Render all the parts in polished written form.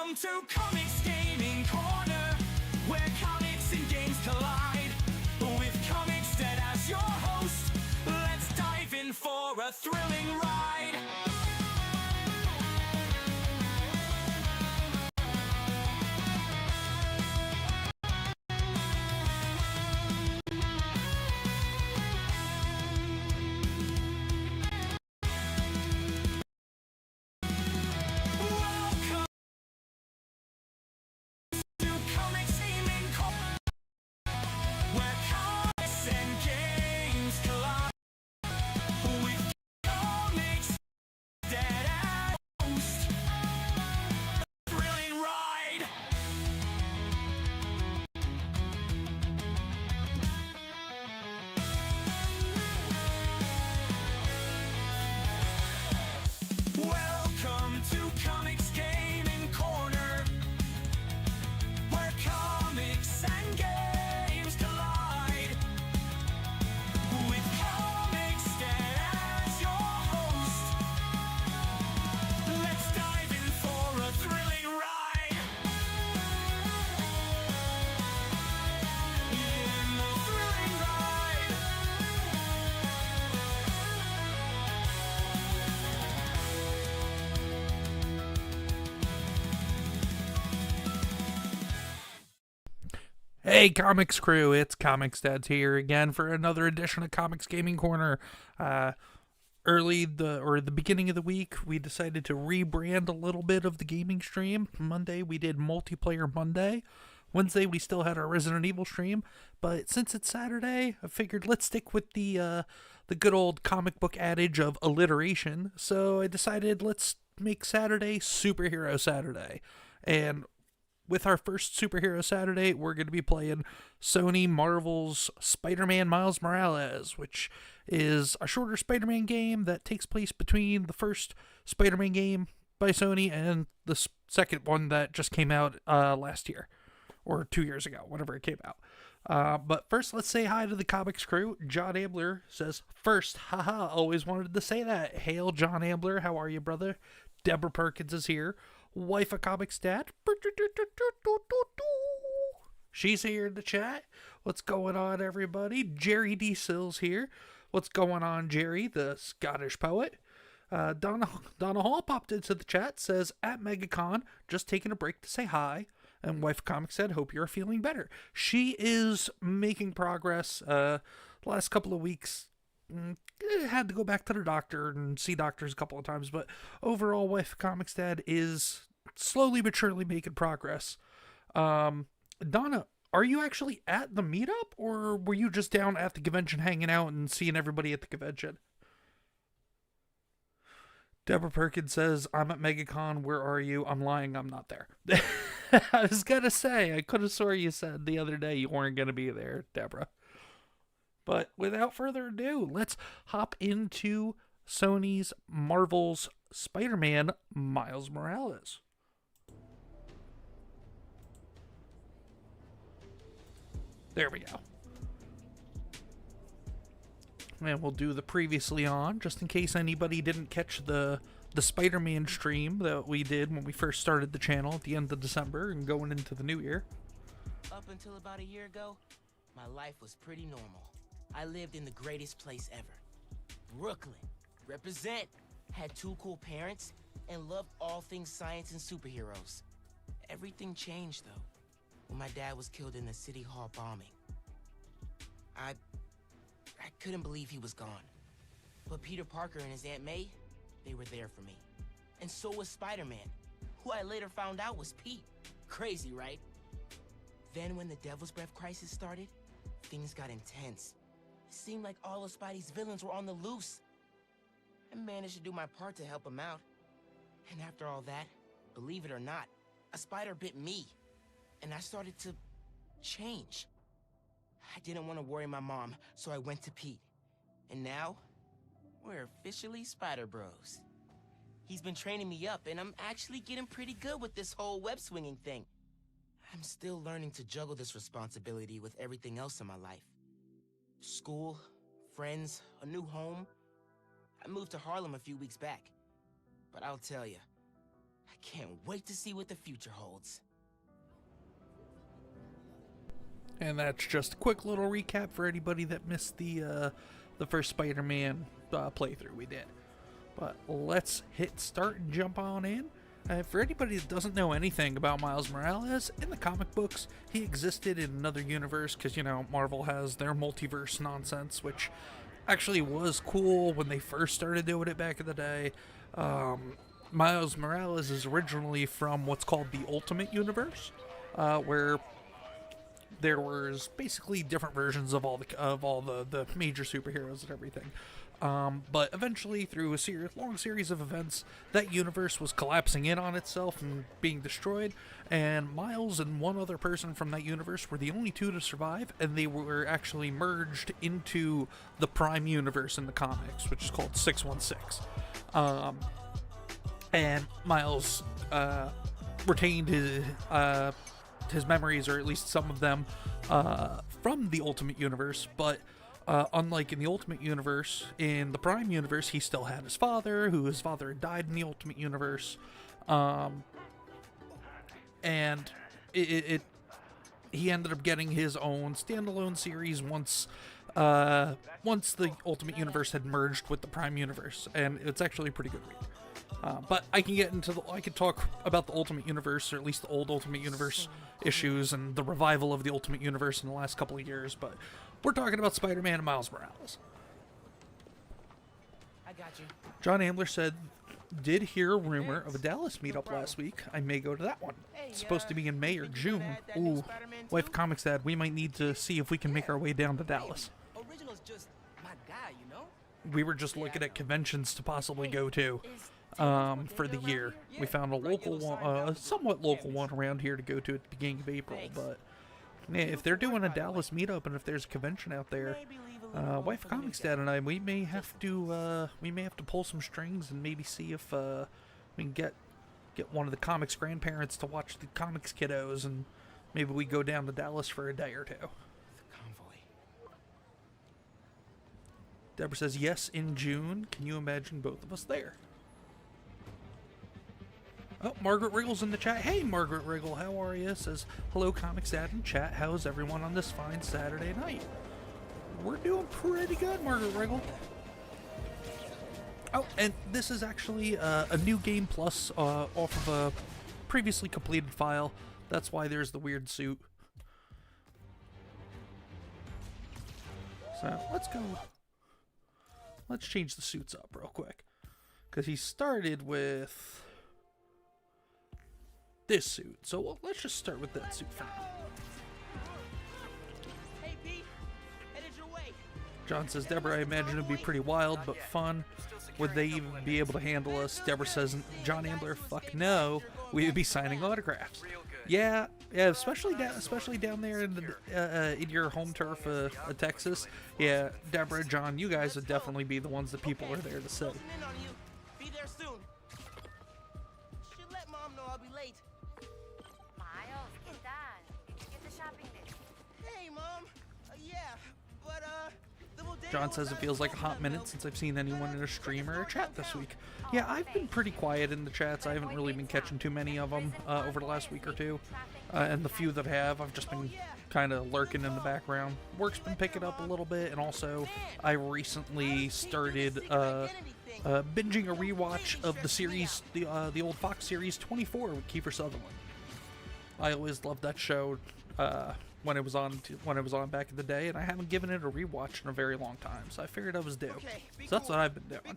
Welcome to Comix Gaming Corner, where comics and games collide. With Comix Dead as your host, let's dive in for a thrilling ride. Welcome to Comix Gaming Corner, where comics and games collide. With Comix Dead as your host, let's dive in for a thrilling ride. In the thrilling ride. Hey Comics crew, it's Comics Dads here again for another edition of Comics Gaming Corner. The beginning of the week, we decided to rebrand a little bit of the gaming stream. Monday we did Multiplayer Monday. Wednesday we still had our Resident Evil stream, but since it's Saturday, I figured let's stick with the good old comic book adage of alliteration. So I decided let's make Saturday Superhero Saturday. And with our first Superhero Saturday, we're going to be playing Sony Marvel's Spider-Man Miles Morales, which is a shorter Spider-Man game that takes place between the first Spider-Man game by Sony and the second one that just came out last year, or 2 years ago, whenever it came out. But first, let's say hi to the Comics crew. John Ambler says, first, haha, always wanted to say that. Hail, John Ambler, how are you, brother? Deborah Perkins is here. Wife of Comics Dad. She's here in the chat. What's going on, everybody? Jerry D. Sills here. What's going on, Jerry, the Scottish poet? Donna Hall popped into the chat, says, at MegaCon, just taking a break to say hi. And Wife of Comics said, hope you're feeling better. She is making progress. The last couple of weeks, had to go back to the doctor and see doctors a couple of times, but overall, Wife of Comics Dad is slowly but surely making progress. Donna, are you actually at the meetup, or were you just down at the convention hanging out and seeing everybody at the convention? Deborah Perkins says, I'm at MegaCon, where are you? I'm lying, I'm not there. I was gonna say, I could have swore you said the other day you weren't gonna be there, Deborah. But without further ado, let's hop into Sony's Marvel's Spider-Man Miles Morales. There we go. And we'll do the previously on, just in case anybody didn't catch the Spider-Man stream that we did when we first started the channel at the end of December and going into the new year. Up until about a year ago, my life was pretty normal. I lived in the greatest place ever. Brooklyn. Represent. Had 2 cool parents and loved all things science and superheroes. Everything changed, though, when my dad was killed in the City Hall bombing. I couldn't believe he was gone. But Peter Parker and his Aunt May, they were there for me. And so was Spider-Man, who I later found out was Pete. Crazy, right? Then when the Devil's Breath crisis started, things got intense. It seemed like all of Spidey's villains were on the loose. I managed to do my part to help him out. And after all that, believe it or not, a spider bit me. And I started to change. I didn't want to worry my mom, so I went to Pete. And now, we're officially Spider Bros. He's been training me up, and I'm actually getting pretty good with this whole web swinging thing. I'm still learning to juggle this responsibility with everything else in my life. School, friends, a new home. I moved to Harlem a few weeks back. But I'll tell you, I can't wait to see what the future holds. And that's just a quick little recap for anybody that missed the first Spider-Man playthrough we did. But let's hit start and jump on in. For anybody that doesn't know anything about Miles Morales, in the comic books, he existed in another universe because, you know, Marvel has their multiverse nonsense, which actually was cool when they first started doing it back in the day. Miles Morales is originally from what's called the Ultimate Universe, where there was basically different versions of all the major superheroes and everything. But eventually, through a long series of events, that universe was collapsing in on itself and being destroyed, and Miles and one other person from that universe were the only two to survive, and they were actually merged into the Prime Universe in the comics, which is called 616. And Miles retained his memories, or at least some of them, from the Ultimate Universe, but unlike in the Ultimate Universe, in the Prime Universe, he still had his father, his father had died in the Ultimate Universe, and he ended up getting his own standalone series once the Ultimate Universe had merged with the Prime Universe, and it's actually a pretty good read. But I can talk about the Ultimate Universe, or at least the old Ultimate Universe issues and the revival of the Ultimate Universe in the last couple of years, but we're talking about Spider-Man and Miles Morales. I got you. John Ambler said, did hear a rumor of a Dallas meetup last week. I may go to that one. It's supposed to be in May or June. Ooh, Wife Comics Dad, we might need to see if we can make our way down to Dallas. Original's just my guy, you know? We were just looking at conventions to possibly go to. For the year. We found a local one, a somewhat local one around here to go to at the beginning of April, but yeah, if they're doing a Dallas meetup and if there's a convention out there, Wife Comics Dad and I, we may have to pull some strings and maybe see if we can get one of the comics grandparents to watch the comics kiddos, and maybe we go down to Dallas for a day or two. Convoy. Deborah says, yes, in June. Can you imagine both of us there? Oh, Margaret Wriggle's in the chat. Hey, Margaret Wriggle, how are you? Says, hello, Comics Dad in chat. How's everyone on this fine Saturday night? We're doing pretty good, Margaret Wriggle. Oh, and this is actually a new game plus off of a previously completed file. That's why there's the weird suit. So, let's change the suits up real quick. Because he started with this suit, so let's just start with that suit for now. Hey, Pete. Headed your way. John says, Deborah, I imagine it'd be pretty wild, but fun. Would they even be able to handle us? Deborah says, John Ambler, fuck no. We would be signing autographs. Yeah, especially down there in your home turf of Texas. Yeah, Deborah, John, you guys would definitely be the ones that people are there to see. Closing in on you. Be there soon. Should let Mom know I'll be late. Miles, ¿qué tal? Did you get the shopping list? Hey, Mom. Yeah, but the bodega John was says it out feels of like a hot coconut minute milk. since I've seen anyone in a stream or a chat this week. Yeah, I've been pretty quiet in the chats. I haven't really been catching too many of them over the last week or two. And the few that have, I've just been kind of lurking in the background. Work's been picking up a little bit, and also I recently started binging a rewatch of the series, the old Fox series 24 with Kiefer Sutherland. I always loved that show when it was on back in the day, and I haven't given it a rewatch in a very long time, so I figured I was due. So that's what I've been doing.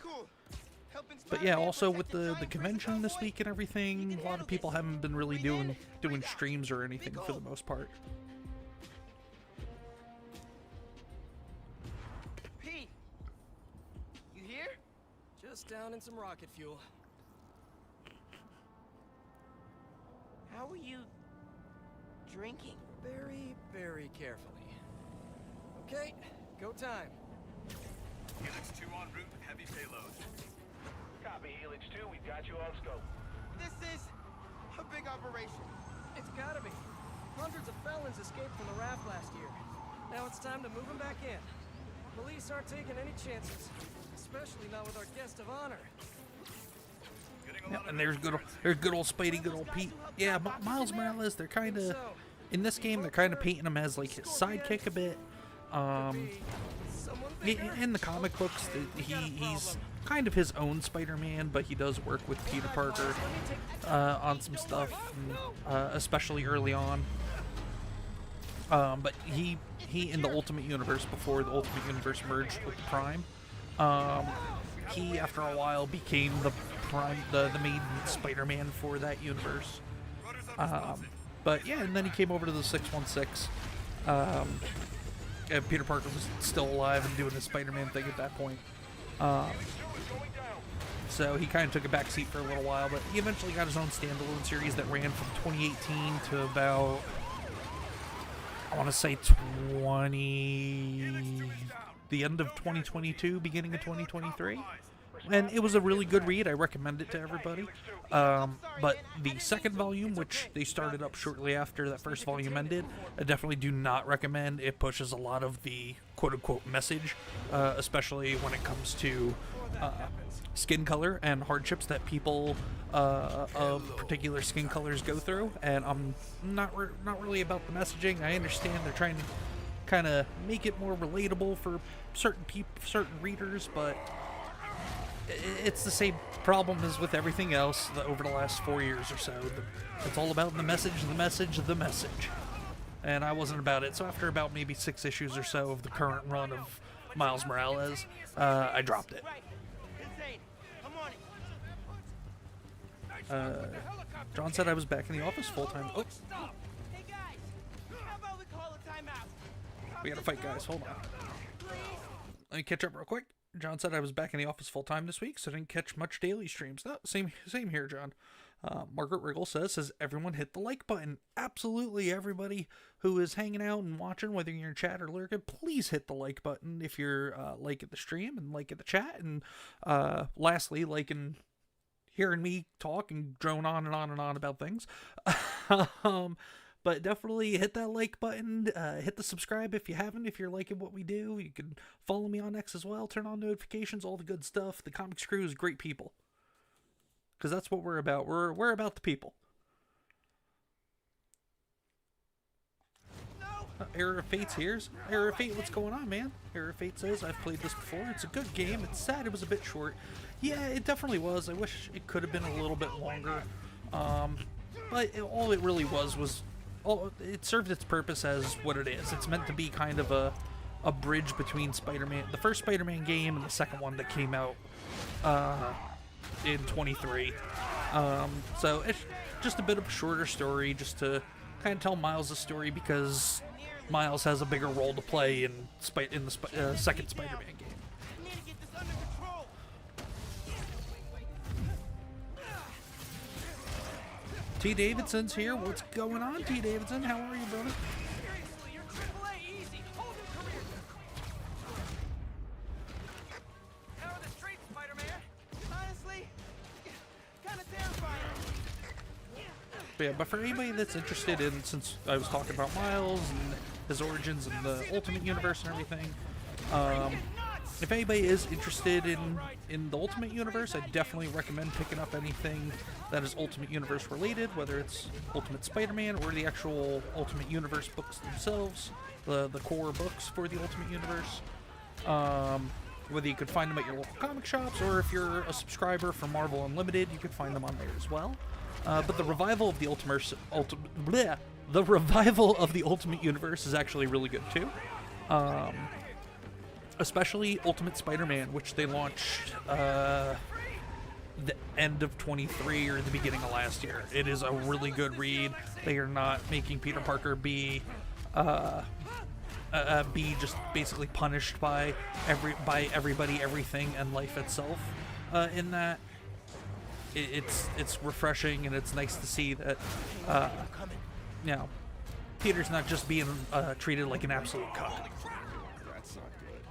But yeah, also with the convention this week and everything, a lot of people haven't been really doing streams or anything for the most part. Pete, you here? Just down in some rocket fuel. How are you drinking? Very, very carefully. Okay, go time. Helix 2 en route with heavy payload. Copy, Helix 2, we've got you on scope. This is a big operation. It's gotta be. Hundreds of felons escaped from the raft last year. Now it's time to move them back in. Police aren't taking any chances, especially not with our guest of honor. Good Yeah, and there's good old Spidey, good old Pete. Yeah, Miles Morales, they're kind of, in this game, they're kind of painting him as like his sidekick a bit. In the comic books, he's kind of his own Spider-Man, but he does work with Peter Parker on some stuff, especially early on. But he in the Ultimate Universe, before the Ultimate Universe merged with the Prime, he after a while became the main Spider-Man for that universe. But yeah, and then he came over to the 616. And Peter Parker was still alive and doing his Spider-Man thing at that point. So he kind of took a back seat for a little while, but he eventually got his own standalone series that ran from 2018 to about, I want to say the end of 2022, beginning of 2023. And it was a really good read. I recommend it to everybody. But the second volume, which they started up shortly after that first volume ended, I definitely do not recommend. It pushes a lot of the quote-unquote message, especially when it comes to skin color and hardships that people of particular skin colors go through. And I'm not really about the messaging. I understand they're trying to kind of make it more relatable for certain readers, but it's the same problem as with everything else over the last 4 years or so. It's all about the message. And I wasn't about it. So after about maybe 6 issues or so of the current run of Miles Morales, I dropped it. John said I was back in the office full-time. Oh, Hey guys, how about we call a timeout? we gotta fight, guys. Hold on. Let me catch up real quick. John said I was back in the office full-time this week, so I didn't catch much daily streams. No, same here, John. Margaret Riggle says everyone hit the like button? Absolutely, everybody who is hanging out and watching, whether you're in chat or lurking, please hit the like button if you're liking the stream and liking the chat. And lastly, liking hearing me talk and drone on and on and on about things. But definitely hit that like button, hit the subscribe if you haven't, if you're liking what we do. You can follow me on X as well, turn on notifications, all the good stuff. The Comix crew is great people. Because that's what we're about. We're about the people. Era of Fate's here. Era of Fate, what's going on, man? Era of Fate says, I've played this before. It's a good game. It's sad it was a bit short. Yeah, it definitely was. I wish it could have been a little bit longer. But all it really was it served its purpose as what it is. It's meant to be kind of a bridge between Spider-Man, the first Spider-Man game, and the second one that came out in 23. So it's just a bit of a shorter story, just to kind of tell Miles' story, because Miles has a bigger role to play in the second Spider-Man game. I need to get this under control. T. Davidson's here. What's going on, T. Davidson? How are you, brother? Seriously, you're AAA easy. Hold your career. How are the streets, Spider-Man? Honestly, kind of terrifying. But yeah, but for anybody that's interested in, since I was talking about Miles and his origins and the Ultimate Universe and everything, if anybody is interested in the Ultimate Universe, I definitely recommend picking up anything that is Ultimate Universe related, whether it's Ultimate Spider-Man or the actual Ultimate Universe books themselves, the core books for the Ultimate Universe. Whether you could find them at your local comic shops, or if you're a subscriber for Marvel Unlimited, you could find them on there as well. But the revival of the Ultimate Universe is actually really good too. Especially Ultimate Spider-Man, which they launched the end of 23 or the beginning of last year. It is a really good read. They are not making Peter Parker be just basically punished by everybody, everything, and life itself. In that, it's refreshing, and it's nice to see that Peter's not just being treated like an absolute cunt. That's not good.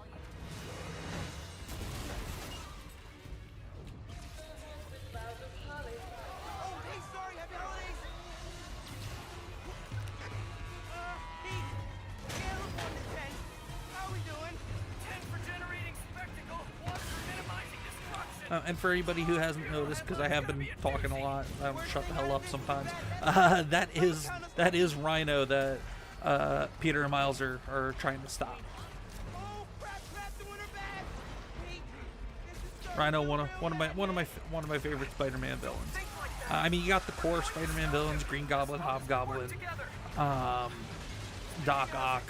Oh, hey, sorry, happy holidays. Pete, scale of 1 to 10. How we doing? 10 for generating spectacle, 1 for minimizing destruction. And for anybody who hasn't noticed, because I have been talking a lot, I don't shut the hell up sometimes. That is Rhino that Peter and Miles are trying to stop. Rhino, one of my favorite Spider-Man villains. I mean, you got the core Spider-Man villains: Green Goblin, Hobgoblin, Doc Ock,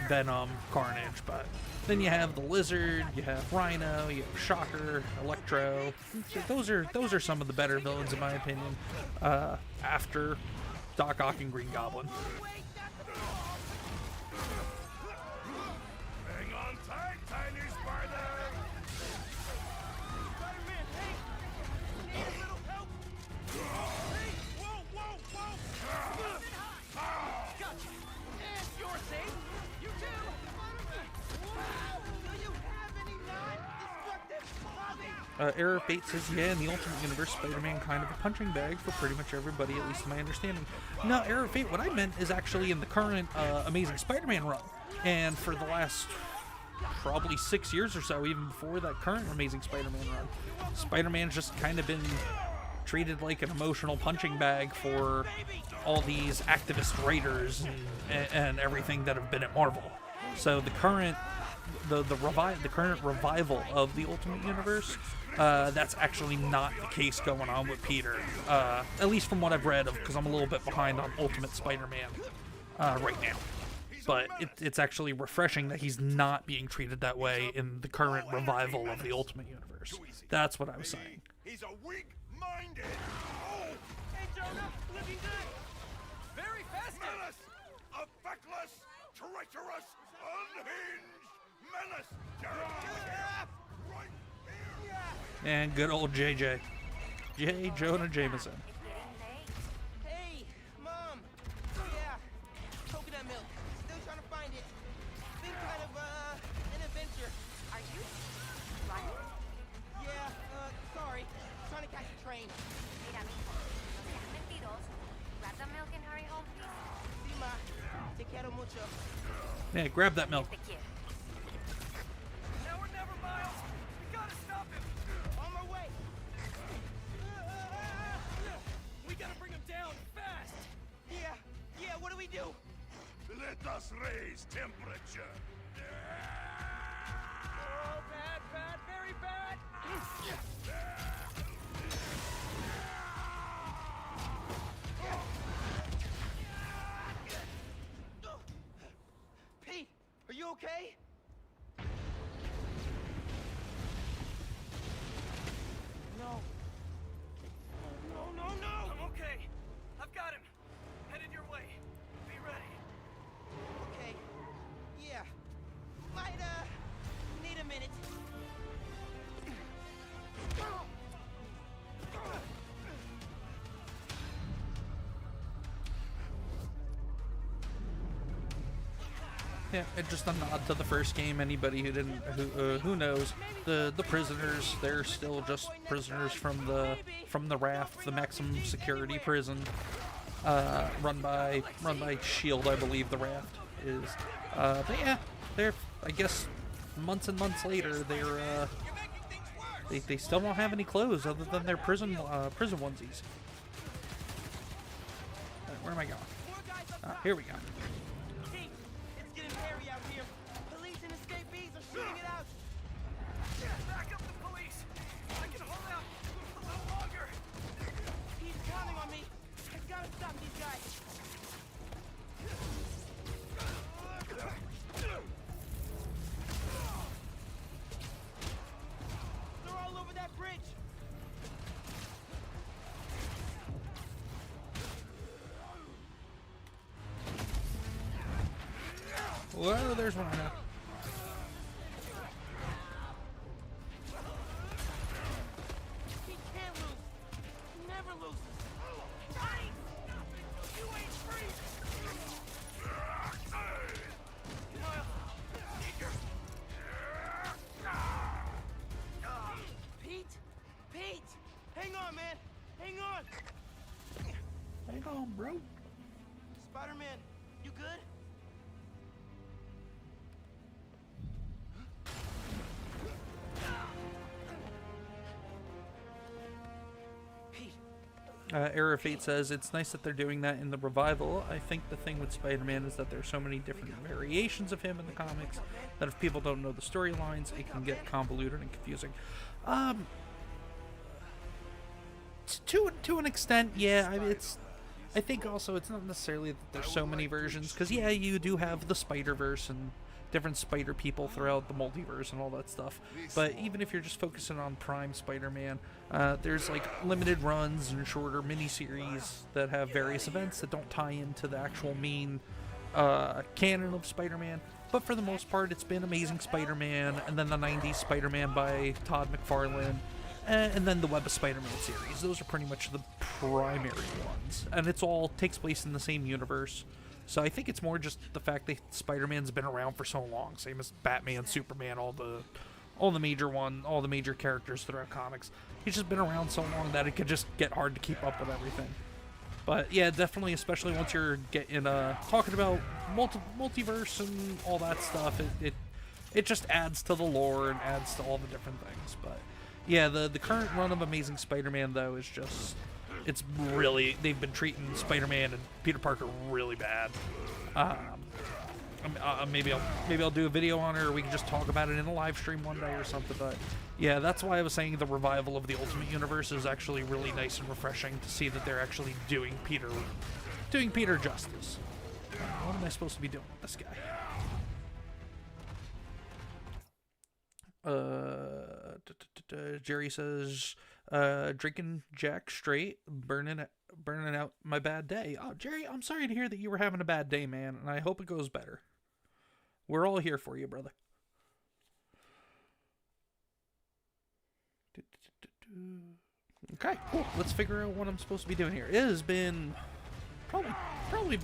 Venom, Carnage, but then you have the Lizard, you have Rhino, you have Shocker, Electro. Those are some of the better villains in my opinion. After Doc Ock and Green Goblin. Hang on tight, tiny spider! Spider-Man, hey! Need a little help? Hey! Whoa, whoa, whoa! Gotcha! And you're safe! You too! Wow! Do you have any non-destructive clothing? Error of Fate says, yeah, in the Ultimate Universe, Spider-Man kind of a punching bag for pretty much everybody, at least in my understanding. No, Error of Fate, what I meant is actually in the current Amazing Spider-Man run. And for the last probably 6 years or so, even before that current Amazing Spider-Man run, Spider-Man's just kind of been treated like an emotional punching bag for all these activist writers and everything that have been at Marvel. So the current current revival of the Ultimate Universe, that's actually not the case going on with Peter, at least from what I've read, because I'm a little bit behind on Ultimate Spider-Man right now. But it's actually refreshing that he's not being treated that way in the current revival of the Ultimate Universe. That's what I was saying. He's a weak-minded! Oh! Hey, Jonah! Looking good! Very festive! Menace! A feckless, treacherous, unhinged menace! Right here! And good old JJ. J. Jonah Jameson. It's getting late. Hey, Mom. Yeah, coconut milk. Still trying to find it. Been kind of an adventure. Are you running? Yeah, sorry. Trying to catch a train. Mira, mijo, no seas mentiroso. Grab the milk and hurry home, please. Sí, ma. Te quiero mucho. Yeah, grab that milk. Te quiero. Now or never, Miles! We gotta stop him! On my way. We gotta bring him down fast! Yeah, what do we do? Let us raise temperature. Oh, bad, very bad! Pete, are you okay? No. No. I'm okay. I've got him. Headed your way. Be ready. Okay. Yeah. Might, need a minute. Yeah, and just a nod to the first game. Anybody who knows, the prisoners, they're still just prisoners from the Raft, the maximum security prison, run by Shield, I believe the Raft is. But yeah, they're, I guess, months and months later, they still don't have any clothes other than their prison onesies. Where am I going? Here we go. Pete, it's getting hairy out here. Police and escapees are shooting it out. Back up the police! I can hold out a little longer! He's counting on me. I've got to stop these guys. They're all over that bridge. Whoa, there's one now. He can't lose. He never loses. Nice! You ain't free! Pete! Hang on, man! Hang on! Hang on, bro. Spider-Man, you good? Error of Fate says, it's nice that they're doing that in the revival. I think the thing with Spider-Man is that there's so many different variations of him in the comics that if people don't know the storylines, it can get convoluted and confusing. To an extent, yeah. I mean, I think also it's not necessarily that there's so many versions, because yeah, you do have the Spider-Verse and different spider people throughout the multiverse and all that stuff. But even if you're just focusing on Prime Spider-Man, there's like limited runs and shorter miniseries that have various events that don't tie into the actual main canon of Spider-Man. But for the most part, it's been Amazing Spider-Man, and then the 90s Spider-Man by Todd McFarlane, and then the Web of Spider-Man series. Those are pretty much the primary ones. And it's all takes place in the same universe. So I think it's more just the fact that Spider-Man's been around for so long, same as Batman, Superman, all the major characters throughout comics. He's just been around so long that it could just get hard to keep up with everything. But yeah, definitely, especially once you're getting talking about multiverse and all that stuff, it just adds to the lore and adds to all the different things. But yeah, the current run of Amazing Spider-Man though is just, it's really, they've been treating Spider-Man and Peter Parker really bad. Maybe I'll do a video on it, or we can just talk about it in a live stream one day or something. But yeah, that's why I was saying the revival of the Ultimate Universe is actually really nice and refreshing to see that they're actually doing Peter justice. What am I supposed to be doing with this guy? Jerry says, drinking Jack straight, burning out my bad day. Oh, Jerry, I'm sorry to hear that you were having a bad day, man, and I hope it goes better. We're all here for you, brother. Okay, cool. Let's figure out what I'm supposed to be doing here. It has been probably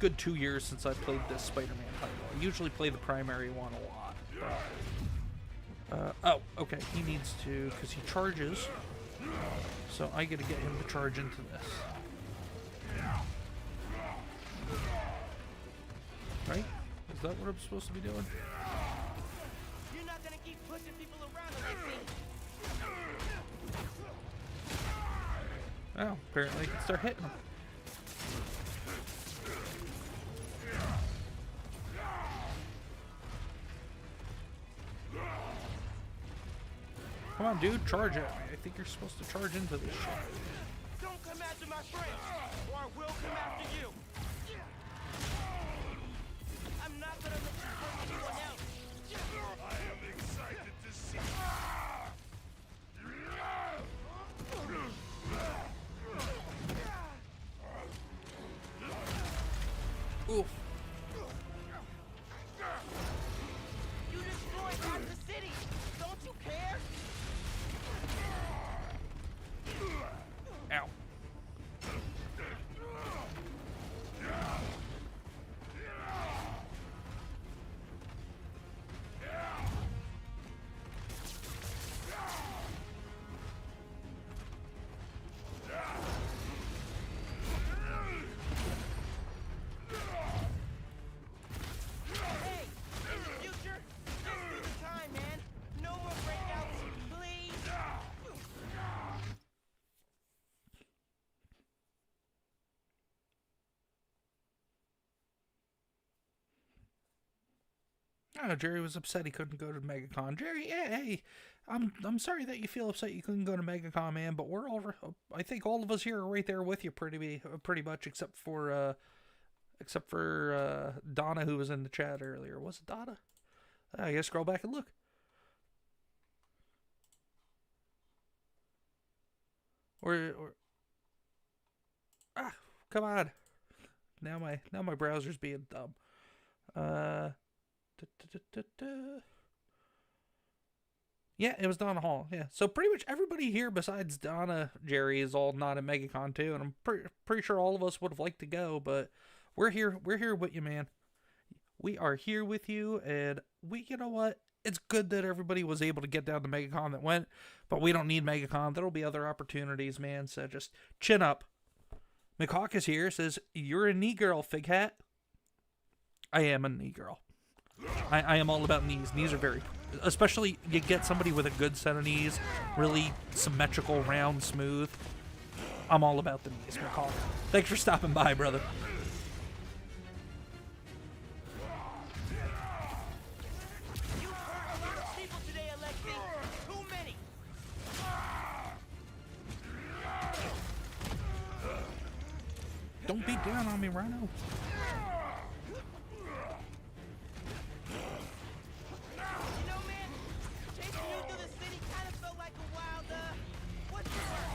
good 2 years since I played this Spider-Man title. I usually play the primary one a lot. Oh, okay. He needs to, because he charges. So I get to get him to charge into this. Right? Is that what I'm supposed to be doing? You're not gonna keep pushing people around like me. Oh, apparently I can start hitting him. Come on, dude, charge at me. I think you're supposed to charge into this shit. Don't come after my friends, or I will come after you. I'm not gonna let you hurt anyone else. I am excited to see. Oof. You destroyed half the city. Don't you care? Ow. Hey, in the future, this is the time, man. No more breakouts, please. Oh, Jerry was upset he couldn't go to MegaCon. Jerry, hey, I'm sorry that you feel upset you couldn't go to MegaCon, man. But we're all, I think all of us here are right there with you, pretty much, except for Donna, who was in the chat earlier. Was it Donna? I guess scroll back and look. Or come on. Now my browser's being dumb. Yeah, it was Donna Hall. Yeah, so pretty much everybody here besides Donna, Jerry, is all not at MegaCon too, and I'm pretty sure all of us would have liked to go, but we're here with you, man. We are here with you, and you know what? It's good that everybody was able to get down to MegaCon that went, but we don't need MegaCon. There'll be other opportunities, man. So just chin up. McHawk is here. Says you're a knee girl, Fig Hat. I am a knee girl. I am all about knees. Knees are very, especially you get somebody with a good set of knees, really symmetrical, round, smooth. I'm all about the knees, McCall. Thanks for stopping by, brother. You hurt a lot of people today, Alexi. Too many. Don't beat down on me, Rhino. You know, man, chasing you through the city kind of felt like a wild, what's the word?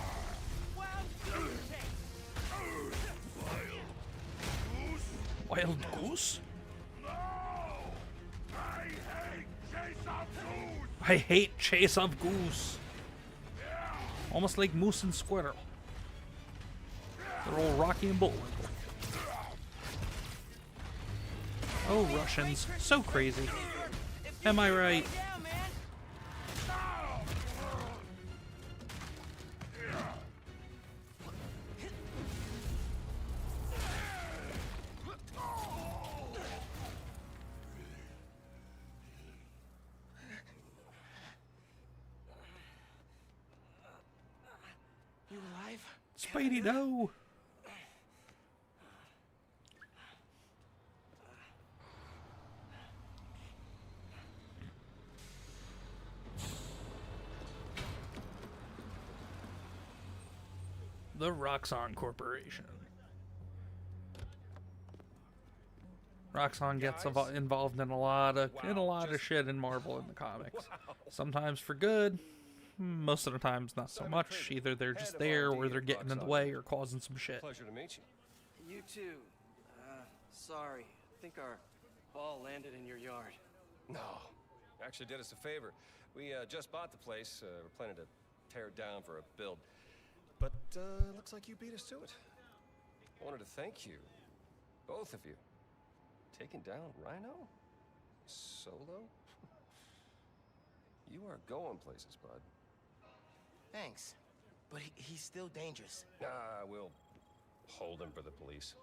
Wild goose chase. Wild goose? I hate chase of goose. Almost like moose and squirrel. They're all Rocky and Bullwinkle. Oh, Russians. So crazy. Am I right? Down, man. You alive? Spidey, no! The Roxxon Corporation. Roxxon gets involved in a lot of shit in Marvel in the comics. Sometimes for good, most of the times not so much. Either they're just there or they're getting in the way or causing some shit. Pleasure to meet you. You too. Sorry. I think our ball landed in your yard. No, actually did us a favor. We just bought the place. We're planning to tear it down for a build. But looks like you beat us to it. I wanted to thank you, both of you. Taking down Rhino? Solo? You are going places, bud. Thanks. But he's still dangerous. Nah, we'll hold him for the police.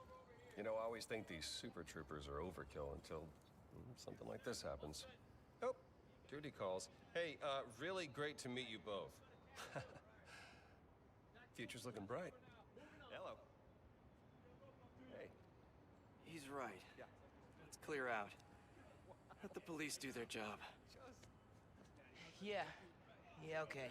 You know, I always think these super troopers are overkill until something like this happens. Oh, duty calls. Hey, really great to meet you both. Future's looking bright. Hello. Hey. He's right. Let's clear out. Let the police do their job. Yeah. Yeah, okay.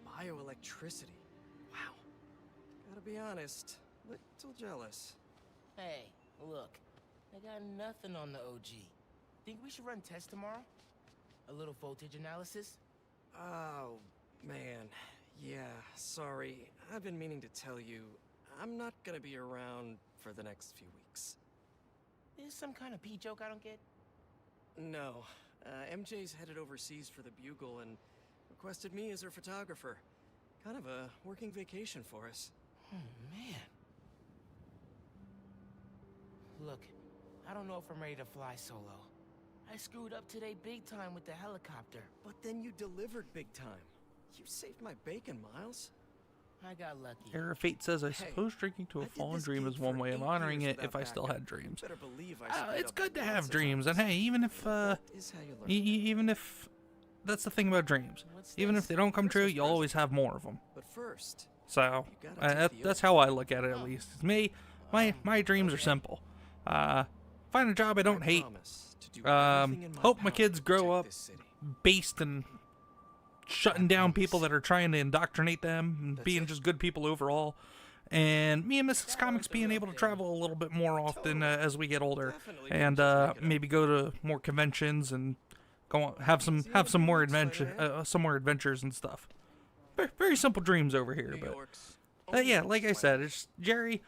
Bioelectricity. Wow. Gotta be honest, little jealous. Hey, look. I got nothing on the OG. Think we should run tests tomorrow? A little voltage analysis? Oh, man. Yeah, sorry. I've been meaning to tell you, I'm not gonna be around for the next few weeks. Is some kind of pee joke I don't get? No. MJ's headed overseas for the Bugle and requested me as her photographer. Kind of a working vacation for us. Oh, man. Look, I don't know if I'm ready to fly solo. I screwed up today big time with the helicopter. But then you delivered big time. You saved my bacon, Miles. I got lucky. Error of Fate says, I Hey, suppose drinking to I a did fallen this dream gig is one for way of 8 honoring years it if without I still backup. had dreams. Better believe I screwed It's up good to lots have of dreams, and times. hey, even if That is how you learn. even if that's the thing about dreams, What's even this? if they don't come true, Christmas you'll always have more of them. But first, So You gotta take the that's oath. how I look at it, at least. It's me, my dreams are simple. Find a job I don't hate. promise to do everything in my Hope my power kids to grow protect up this city. based and shutting down people that are trying to indoctrinate them and That's being it. just good people overall. And me and Mrs. Comics being able to travel a little bit more often as we get older, Definitely and didn't just make it up. maybe go to more conventions and go on, have some more adventure, some more adventures and stuff. Very simple dreams over here, New but York's yeah, like I said, it's Jerry.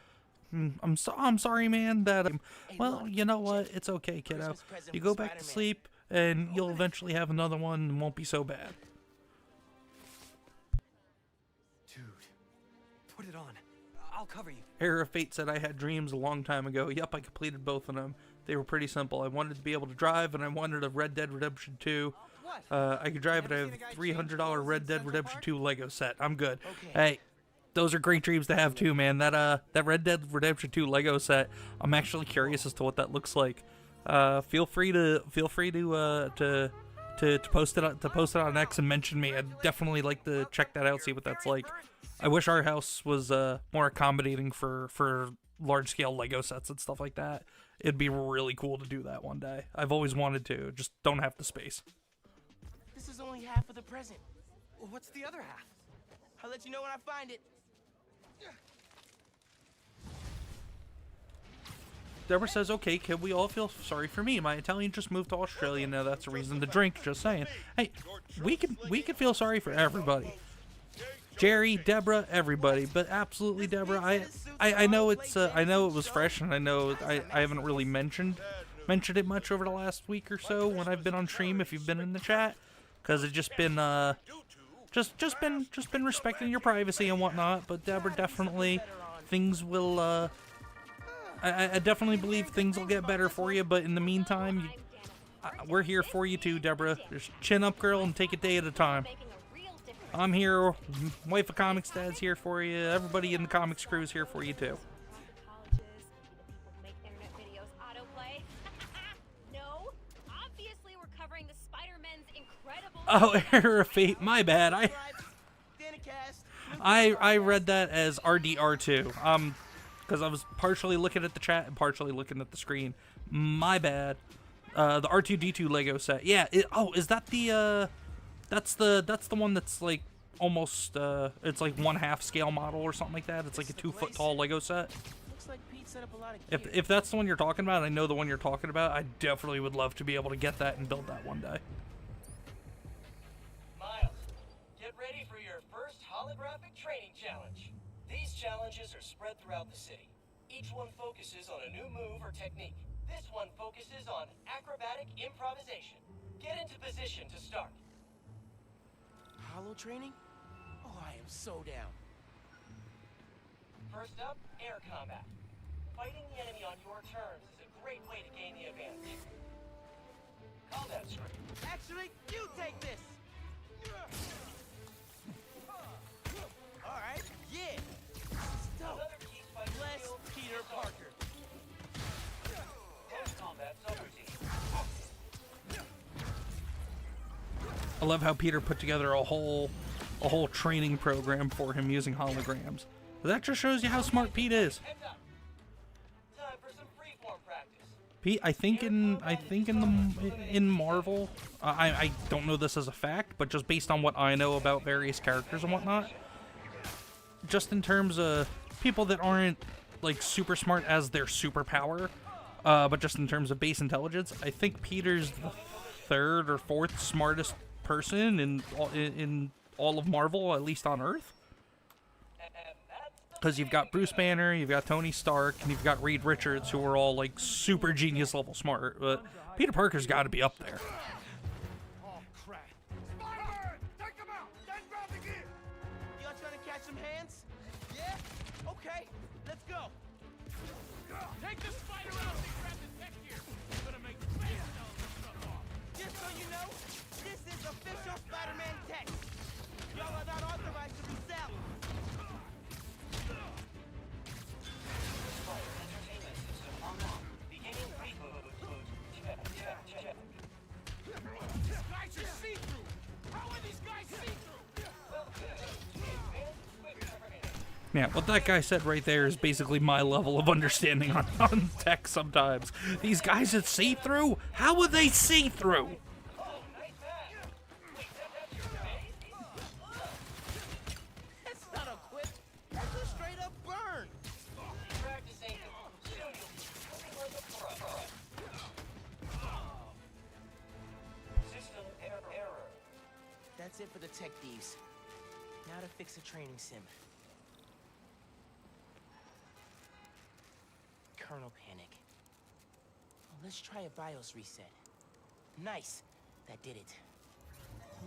I'm sorry, man. That well, you know what? It's okay, kiddo. Christmas present You from go back to Spider-Man. sleep, and you'll eventually have another one, and won't be so bad. Dude, put it on. I'll cover you. Error of Fate said I had dreams a long time ago. Yep, I completed both of them. They were pretty simple. I wanted to be able to drive, and I wanted a Red Dead Redemption 2. I could drive it. I have a $300 Red Dead Redemption 2 Lego set. I'm good. Okay. Hey, those are great dreams to have too, man. That Red Dead Redemption 2 Lego set, I'm actually curious as to what that looks like. Feel free to post it on X and mention me. I'd definitely like to check that out, see what that's like. I wish our house was more accommodating for large scale Lego sets and stuff like that. It'd be really cool to do that one day. I've always wanted to, just don't have the space. This is only half of the present. Well, what's the other half? I'll let you know when I find it. Deborah says, okay, kid, we all feel sorry for me. My Italian just moved to Australia. Now that's a reason to drink, just saying. Hey, we can feel sorry for everybody. Jerry, Deborah, everybody. But absolutely, Deborah, I know I know it was fresh, and I know I haven't really mentioned it much over the last week or so when I've been on stream, if you've been in the chat, because it's just been just been respecting your privacy and whatnot. But Deborah, definitely things will I definitely believe things will get better for you, but in the meantime, we're here for you too, Deborah. Just chin up, girl, and take a day at a time. I'm here. Wife of Comics Dad's here for you. Everybody in the Comics crew is here for you too. No, obviously we're covering the Spider-Man's incredible. Oh, Error of Fate. My bad. I read that as RDR2. Because I was partially looking at the chat and partially looking at the screen. My bad. The R2-D2 Lego set. Yeah. Is that the that's the one that's like almost it's like 1/2 scale model or something like that. It's like a 2-foot tall Lego set. Looks like Pete set up a lot of gear. If that's the one you're talking about, I know the one you're talking about. I definitely would love to be able to get that and build that one day. Miles, get ready for your first holographic training challenge. These challenges are spread throughout the city. Each one focuses on a new move or technique. This one focuses on acrobatic improvisation. Get into position to start. Hollow training? Oh, I am so down. First up, air combat. Fighting the enemy on your terms is a great way to gain the advantage. Combat strength. Actually, you take this! Alright, yeah! Stop. Bless Peter Parker. Combat subroutine. I love how Peter put together a whole training program for him using holograms. That just shows you how smart Pete is. Time for some freeform practice. Pete, I think in Marvel, I don't know this as a fact, but just based on what I know about various characters and whatnot, just in terms of people that aren't like super smart as their superpower, but just in terms of base intelligence, I think Peter's the 3rd or 4th smartest person in all of Marvel, at least on Earth. Because you've got Bruce Banner, you've got Tony Stark, and you've got Reed Richards, who are all like super genius level smart. But Peter Parker's got to be up there. Oh, crap. Spider-Man! Take him out! Then grab the gear! Y'all trying to catch some hands? Yeah? Okay, let's go. Take the spider out and grab the tech gear. I'm gonna make space cells and stuff off. Just so you know, this is official Spider-Man tech. Y'all are not authorized to resell. These guys are see-through. How are these guys see-through? Yeah, what that guy said right there is basically my level of understanding on tech sometimes. These guys that see through? How would they see through? That's not a quip. That's a straight up burn. Practicing. Soon you'll be like a pro. System error. That's it for the tech thieves. Now to fix a training sim. Kernel panic. Well, let's try a BIOS reset. Nice. That did it.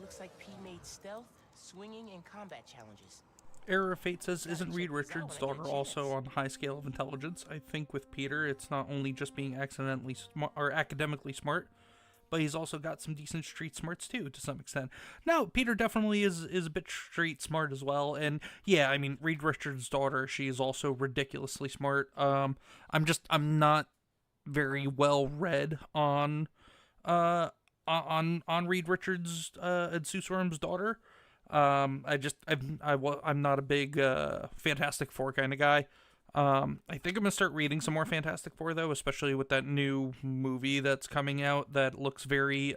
Looks like P made stealth, swinging, and combat challenges. Error of Fate says, isn't Reed Richards' daughter also on high scale of intelligence? I think with Peter, it's not only just being accidentally smart or academically smart, but he's also got some decent street smarts too, to some extent. No, Peter definitely is a bit street smart as well. And yeah, I mean, Reed Richards' daughter, she is also ridiculously smart. I'm not very well read on Reed Richards and Sue Storm's daughter. I'm not a big Fantastic Four kind of guy. I think I'm gonna start reading some more Fantastic Four though, especially with that new movie that's coming out that looks very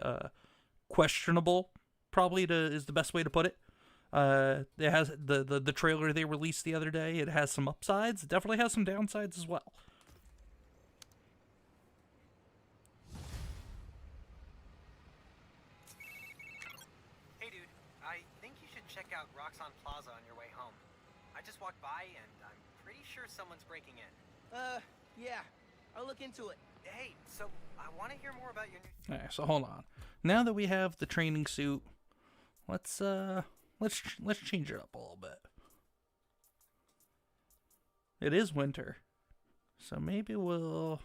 questionable. Probably is the best way to put it. It has the trailer they released the other day. It has some upsides. It definitely has some downsides as well. Hey dude, I think you should check out Roxxon Plaza on your way home. I just walked by and I'm pretty sure someone's breaking in. Yeah. I'll look into it. Hey, so I want to hear more about your new... Alright, so hold on. Now that we have the training suit, let's change it up a little bit. It is winter, so maybe we'll...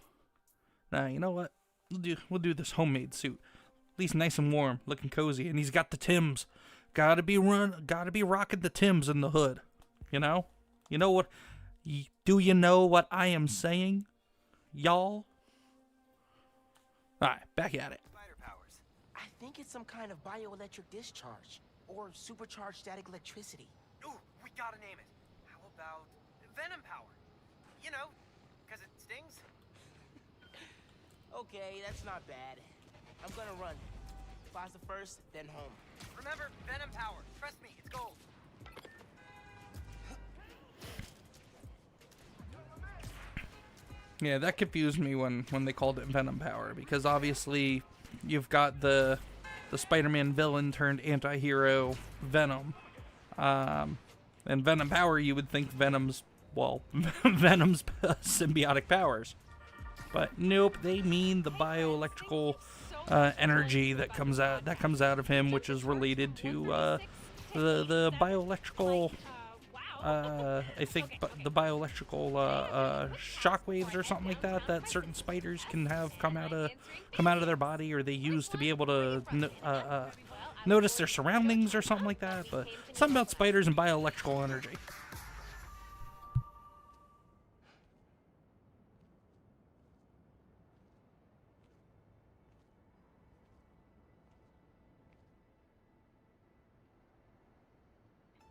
Nah, you know what? We'll do this homemade suit. At least nice and warm, looking cozy, and he's got the Timbs. Gotta be rocking the Timbs in the hood. You know? You know what? Do you know what I am saying, y'all? Alright, back at it. spider powers? I think it's some kind of bioelectric discharge or supercharged static electricity. Ooh, we gotta name it. How about venom power? You know, because it stings. Okay, that's not bad. I'm gonna run. Plaza first, then home. Remember, venom power. Trust me, it's gold. Yeah, that confused me when they called it Venom Power, because obviously you've got the Spider-Man villain turned anti-hero Venom. And Venom Power, you would think Venom's symbiotic powers. But nope, they mean the bioelectrical energy that comes out of him, which is related to the bioelectrical I think the bioelectrical shockwaves or something like that certain spiders can have come out of their body, or they use to be able to notice their surroundings or something like that. But something about spiders and bioelectrical energy.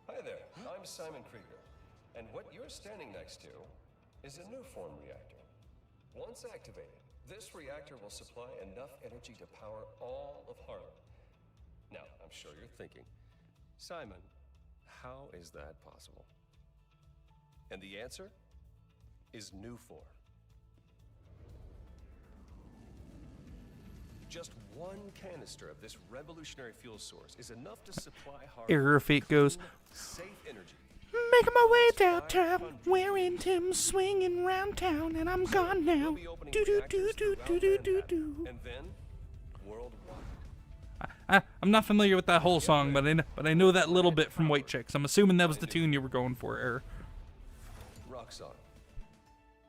Hi there, I'm Simon Krieger, and what you're standing next to is a new form reactor. Once activated, this reactor will supply enough energy to power all of Harlem. Now, I'm sure you're thinking, Simon, how is that possible? And the answer is new form. Just one canister of this revolutionary fuel source is enough to supply Harlem Error fate goes, safe energy. making my way downtown, wearing Tim's, swinging round town, and I'm gone now. Do do do do do do do do. And then, worldwide. I'm not familiar with that whole song, but I know that little bit from White Chicks. I'm assuming that was the tune you were going for, Error. Roxxon,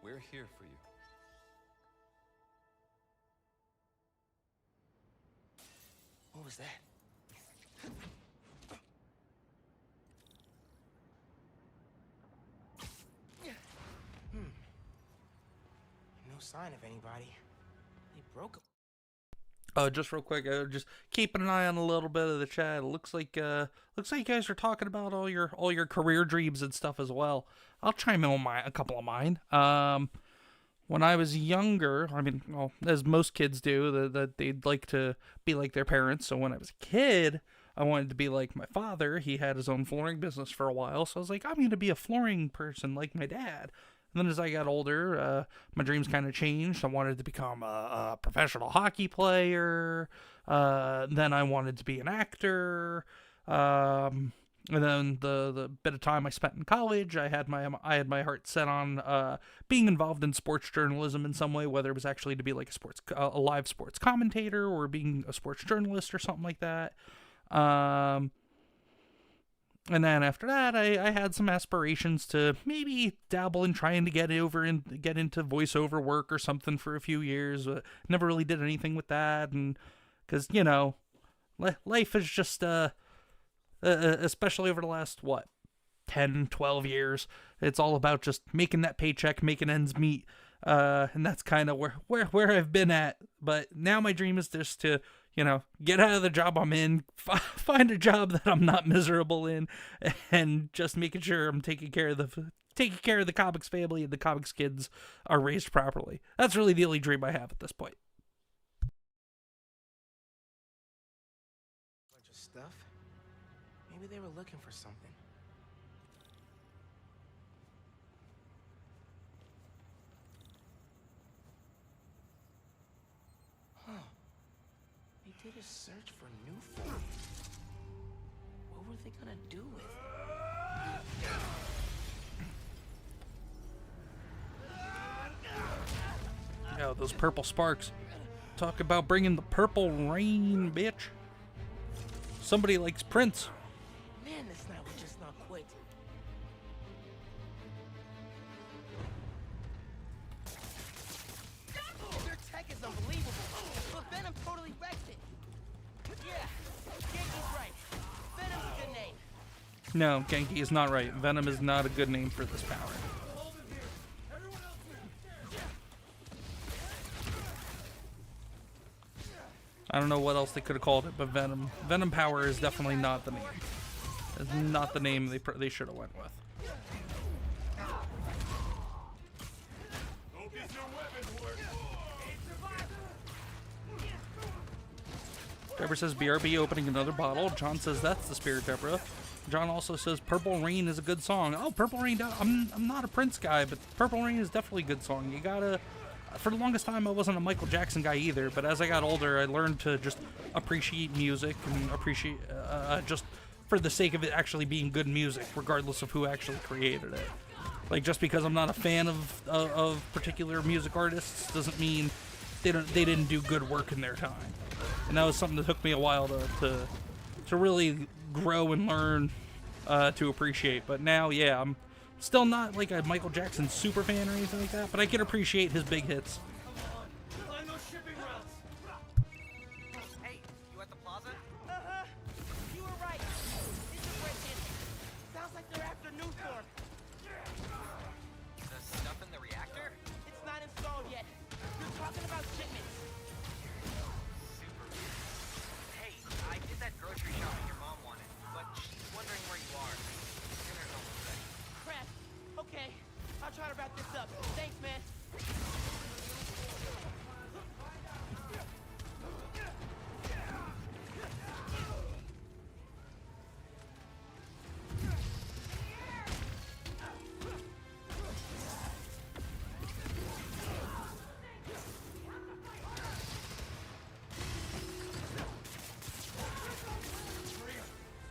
we're here for you. What was that? No sign of anybody. They broke them. Just real quick, just keeping an eye on a little bit of the chat. It looks like you guys are talking about all your career dreams and stuff as well. I'll chime in on a couple of mine. When I was younger, I mean, well, as most kids do, that they'd like to be like their parents. So when I was a kid, I wanted to be like my father. He had his own flooring business for a while, so I was like, I'm going to be a flooring person like my dad. And then as I got older, my dreams kind of changed. I wanted to become a professional hockey player. Then I wanted to be an actor. And then the bit of time I spent in college, I had my heart set on being involved in sports journalism in some way, whether it was actually to be like a live sports commentator or being a sports journalist or something like that. And then after that, I had some aspirations to maybe dabble in trying to get into voiceover work or something for a few years. Never really did anything with that, and because life is just especially over the last 10, 12 years, it's all about just making that paycheck, making ends meet, And that's kind of where I've been at. But now my dream is just to, get out of the job I'm in, find a job that I'm not miserable in, and just making sure I'm taking care of the comics family and the comics kids are raised properly. That's really the only dream I have at this point. Bunch of stuff. Maybe they were looking for something. Huh. They did a search for new form. What were they gonna do with it? Yeah, those purple sparks. Talk about bringing the purple rain, bitch. Somebody likes Prince. Man, this night would just not quit. Their tech is unbelievable, but Venom totally wrecked it. Yeah, Genki's right. Venom's a good name. No, Genki is not right. Venom is not a good name for this power. I don't know what else they could have called it, but Venom power is definitely not the name. It's not the name they should have went with. Deborah says BRB opening another bottle. John says that's the spirit, Deborah. John also says Purple Rain is a good song. Oh, Purple Rain, I'm not a Prince guy, but Purple Rain is definitely a good song. You gotta... For the longest time, I wasn't a Michael Jackson guy either, but as I got older, I learned to just appreciate music and appreciate just for the sake of it actually being good music, regardless of who actually created it. Like, just because I'm not a fan of particular music artists doesn't mean they didn't do good work in their time. And that was something that took me a while to really grow and learn to appreciate. But now, yeah, I'm still not like a Michael Jackson super fan or anything like that, but I can appreciate his big hits. Find those shipping routes. Hey, you at the plaza? Uh-huh. You were right. It's a break-in. Sounds like they're after new form. The stuff in the reactor? It's not installed yet. You're talking about shipments. Super weird. Hey, I did that grocery shopping your mom wanted, but she's wondering where you are. Dinner's almost ready. Crap. Okay. I'll try to wrap this up. Thanks, man.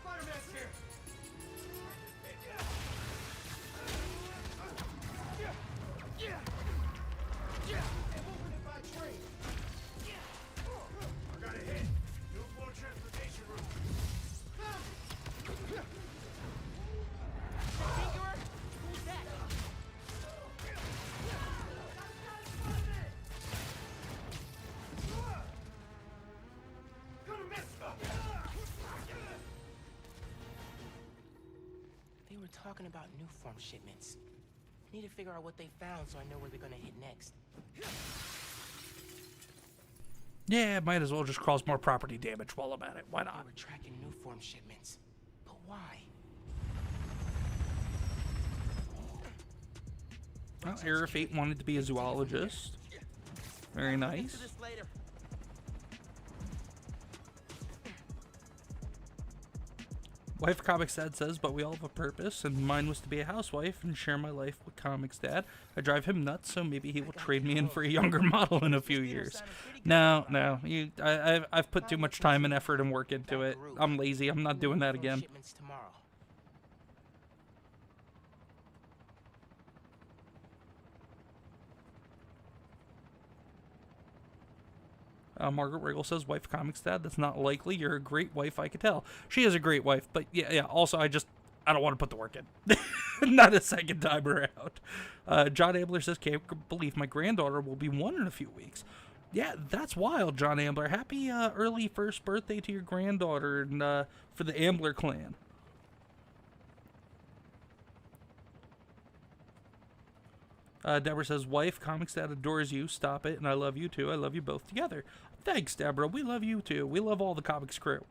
Spider-Man's here. They're moving it by train. I got a hit. Newport transportation route. Tinkerer? Who's that? Gonna miss them. They were talking about new form shipments. Need to figure out what they found so I know where they're gonna hit next. Yeah, might as well just cause more property damage while I'm at it. Why They not? were tracking new form shipments. But why? Well, Era Fate wanted to be a zoologist. Very Into nice. this later. Wife Comics Dad says, but we all have a purpose, and mine was to be a housewife and share my life with Comics Dad. I drive him nuts, so maybe he will trade me in for a younger model in a few years. No, I've put too much time and effort and work into it. I'm lazy. I'm not doing that again. Shipments tomorrow. Margaret Riggle says, wife Comics Dad, that's not likely. You're a great wife, I could tell. She is a great wife, but yeah. Also, I don't want to put the work in. Not a second time around. John Ambler says, can't believe my granddaughter will be 1 in a few weeks. Yeah, that's wild, John Ambler. Happy early first birthday to your granddaughter and for the Ambler clan. Deborah says, wife, Comics Dad adores you. Stop it. And I love you too. I love you both together. Thanks, Deborah. We love you too. We love all the Comics crew.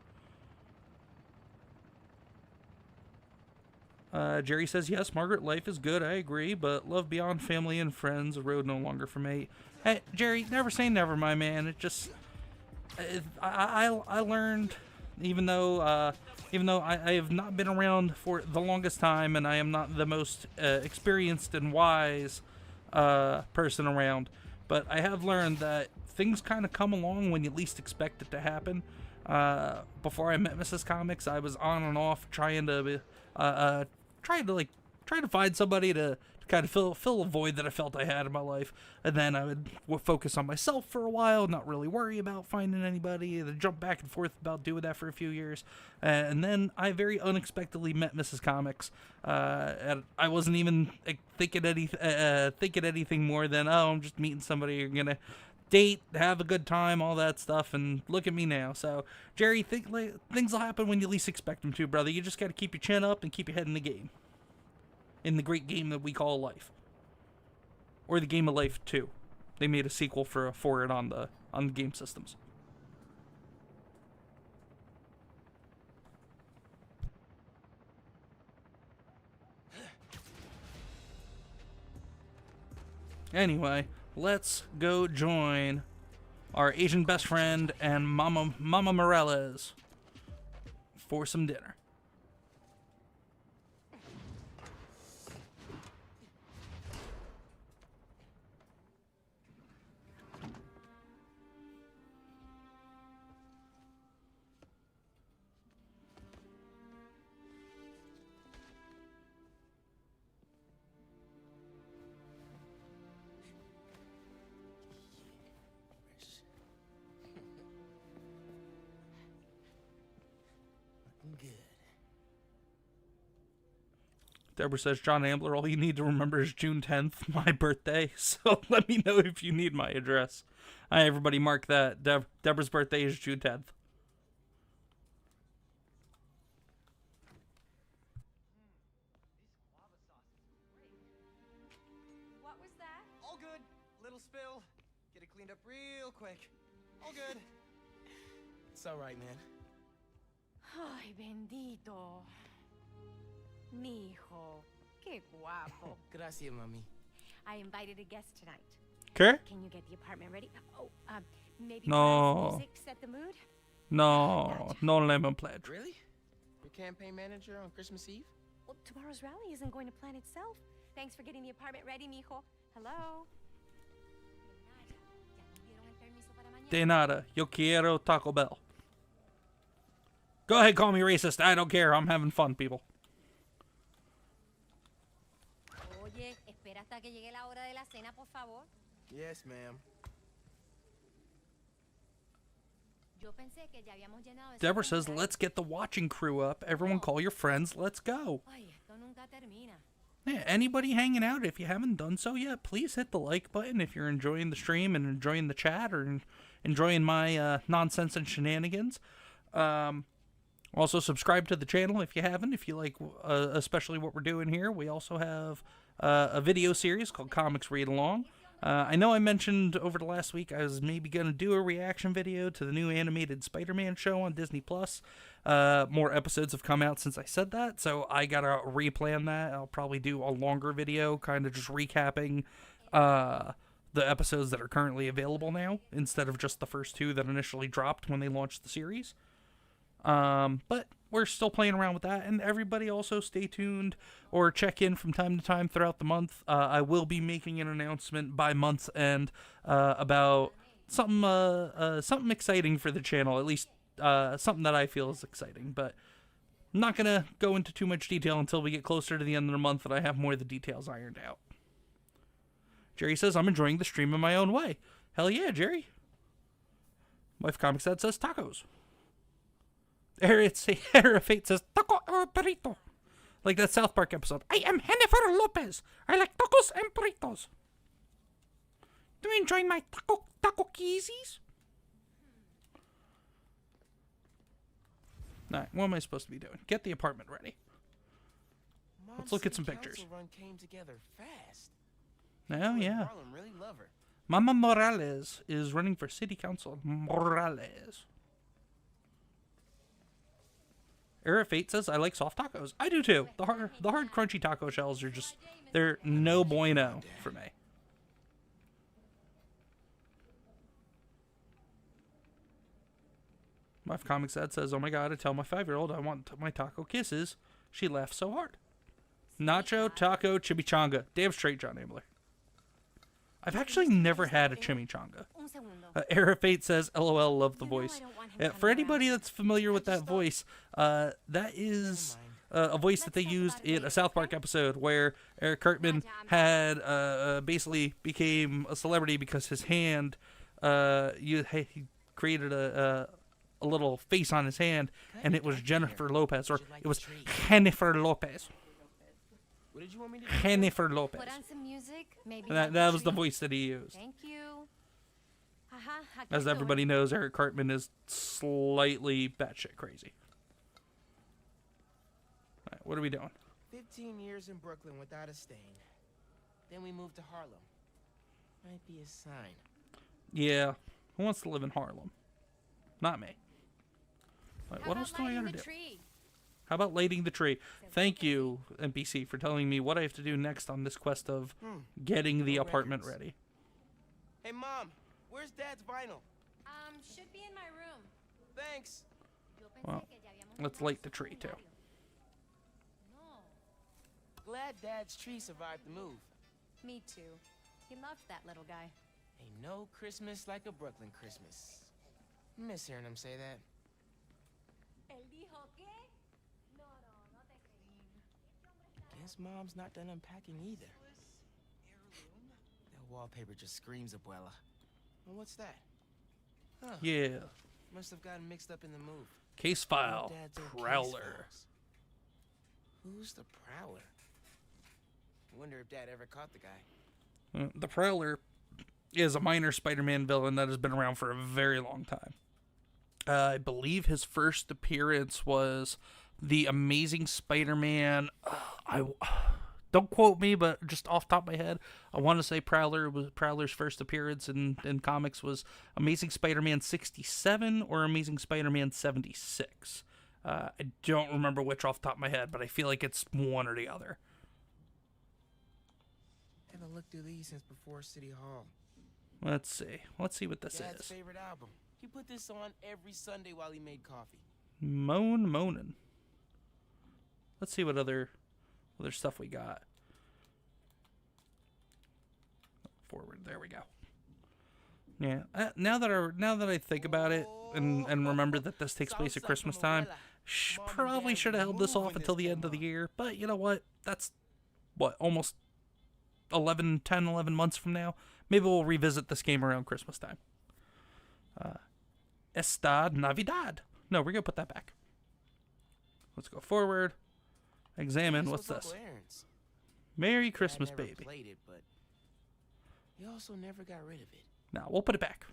Jerry says, yes, Margaret, life is good. I agree. But love beyond family and friends. A road no longer for me. Hey, Jerry, never say never, my man. It just... I learned, even though I have not been around for the longest time and I am not the most experienced and wise person around, but I have learned that things kind of come along when you least expect it to happen. Before I met Mrs. Comics, I was on and off trying to find somebody to kind of fill a void that I felt I had in my life, and then I would focus on myself for a while, not really worry about finding anybody, then jump back and forth about doing that for a few years, and then I very unexpectedly met Mrs. Comics, and I wasn't even thinking anything more than, oh, I'm just meeting somebody, you're gonna date, have a good time, all that stuff, and look at me now. So, Jerry, things will happen when you least expect them to, brother. You just gotta keep your chin up and keep your head in the game. In the great game that we call life. Or the Game of Life 2. They made a sequel for it on the game systems. Anyway, let's go join our Asian best friend and Mama Morales for some dinner. Deborah says, John Ambler, all you need to remember is June 10th, my birthday, so let me know if you need my address. Hi, everybody, mark that. Deborah's birthday is June 10th. What was that? All good. Little spill. Get it cleaned up real quick. All good. It's all right, man. Ay, bendito. Mi hijo. Qué guapo. Gracias, mami. I invited a guest tonight. Okay? Can you get the apartment ready? Oh, maybe No. music set the mood? No lemon pledge. Really? Your campaign manager on Christmas Eve? Well, tomorrow's rally isn't going to plan itself. Thanks for getting the apartment ready, mijo. Hello? De nada. Yo quiero Taco Bell. Go ahead, call me racist. I don't care. I'm having fun, people. Oye, espera hasta que llegue la hora de la cena, por favor. Yes, ma'am. Yo pensé que ya habíamos llenado ese Deborah says, formulario. let's get the watching crew up. Everyone call your friends. Let's go. Ay, esto nunca termina. Yeah, anybody hanging out, if you haven't done so yet, please hit the like button if you're enjoying the stream and enjoying the chat or enjoying my nonsense and shenanigans. Also, subscribe to the channel if you haven't, if you like especially what we're doing here. We also have a video series called Comics Read Along. I know I mentioned over the last week I was maybe going to do a reaction video to the new animated Spider-Man show on Disney+. More episodes have come out since I said that, so I got to replan that. I'll probably do a longer video, kind of just recapping the episodes that are currently available now, instead of just the first two that initially dropped when they launched the series. But we're still playing around with that, and everybody also stay tuned or check in from time to time throughout the month. I will be making an announcement by month's end about something exciting for the channel, at least something that I feel is exciting, but I'm not gonna go into too much detail until we get closer to the end of the month and I have more of the details ironed out. Jerry says, I'm enjoying the stream in my own way. Hell yeah, Jerry. Wife Comics Dad says tacos. Era Fate says, taco or burrito. Like that South Park episode. I am Jennifer Lopez. I like tacos and burritos. Do you enjoy my taco kizzies? Alright, what am I supposed to be doing? Get the apartment ready. Mom Let's look at said some the pictures. council run came together fast. Oh, yeah. Harlem really love her. Mama Morales is running for city council. Morales. Era Fate says, I like soft tacos. I do too. The hard crunchy taco shells are just, they're no bueno for me. My Comix ad says, oh my god, I tell my 5-year-old I want my taco kisses. She laughs so hard. Nacho, taco, chimichanga. Damn straight, John Ambler. I've actually never had a chimichanga. Era Fate says, LOL, love the voice. For anybody that's familiar with that voice, that is a voice that they used in a South Park episode where Eric Cartman had basically became a celebrity because his hand, he created a little face on his hand, and it was Jennifer Lopez, or it was Jennifer Lopez. What did you want me to do? Jennifer Lopez. Put on some music, maybe. That was the voice that he used. Thank you. As everybody knows, Eric Cartman is slightly batshit crazy. All right, what are we doing? 15 years in Brooklyn without a stain. Then we moved to Harlem. Might be a sign. Yeah, who wants to live in Harlem? Not me. Right, what else do I gotta do? How about lighting the tree? Thank you, NPC, for telling me what I have to do next on this quest of getting the apartment ready. Hey, Mom, where's Dad's vinyl? Should be in my room. Thanks. Well, let's light the tree, too. Glad Dad's tree survived the move. Me too. He loved that little guy. Ain't no Christmas like a Brooklyn Christmas. Miss hearing him say that. Guess Mom's not done unpacking either. That wallpaper just screams Abuela. Well, what's that? Huh. Yeah. Must have gotten mixed up in the move. Case file. Dad's old case Prowler. files. Who's the Prowler? Wonder if Dad ever caught the guy. The Prowler is a minor Spider-Man villain that has been around for a very long time. I believe his first appearance was the Amazing Spider-Man. Don't quote me, but just off the top of my head, I want to say Prowler's first appearance in comics was Amazing Spider-Man 67 or Amazing Spider-Man 76. I don't remember which off the top of my head, but I feel like it's one or the other. Haven't looked through these since before City Hall. Let's see. Let's see what this Dad's is. favorite album. He put this on every Sunday while he made coffee. Moanin'. Let's see what other stuff we got. Forward. There we go. Yeah. Now that I think about it and remember that this takes place at Christmas time, probably should have held this off until the end of the year. But you know what? That's almost 11 months from now. Maybe we'll revisit this game around Christmas time. Esta Navidad. No, we're gonna put that back. Let's go forward. Examine. What's this? Merry Christmas, baby. Played it, but he also never got rid of it. Now we'll put it back.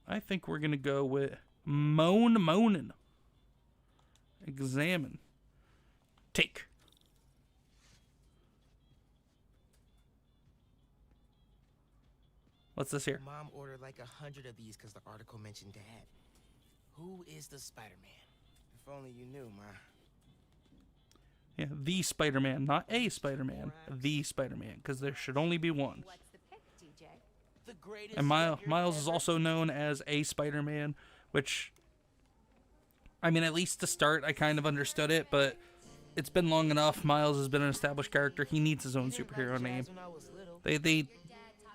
I think we're gonna go with Moanin'. Examine. Take. What's this here? Mom ordered like 100 of these because the article mentioned Dad. Who is the Spider-Man? If only you knew, Ma. Yeah, the Spider-Man, not a Spider-Man. The Spider-Man, because there should only be one. What's the pick, DJ? The greatest And Miles figure is ever. also known as a Spider-Man, which, I mean, at least to start, I kind of understood it, but it's been long enough. Miles has been an established character. He needs his own superhero name.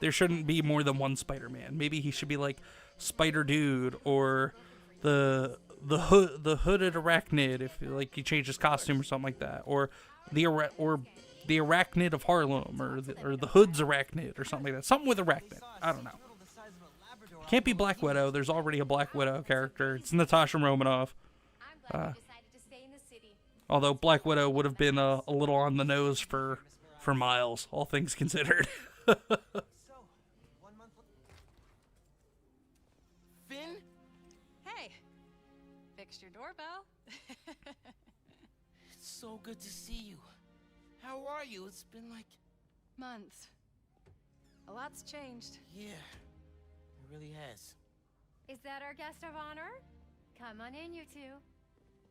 There shouldn't be more than one Spider-Man. Maybe he should be like Spider Dude or the hooded arachnid if like he changed his costume or something like that, or the arachnid of Harlem or the hood's arachnid or something like that. Something with arachnid. I don't know. Can't be Black Widow. There's already a Black Widow character. It's Natasha Romanoff. Although Black Widow would have been a little on the nose for Miles, all things considered. Finn? Hey, fixed your doorbell. It's so good to see you. How are you? It's been like months. A lot's changed. Yeah, it really has. Is that our guest of honor? Come on in, you two.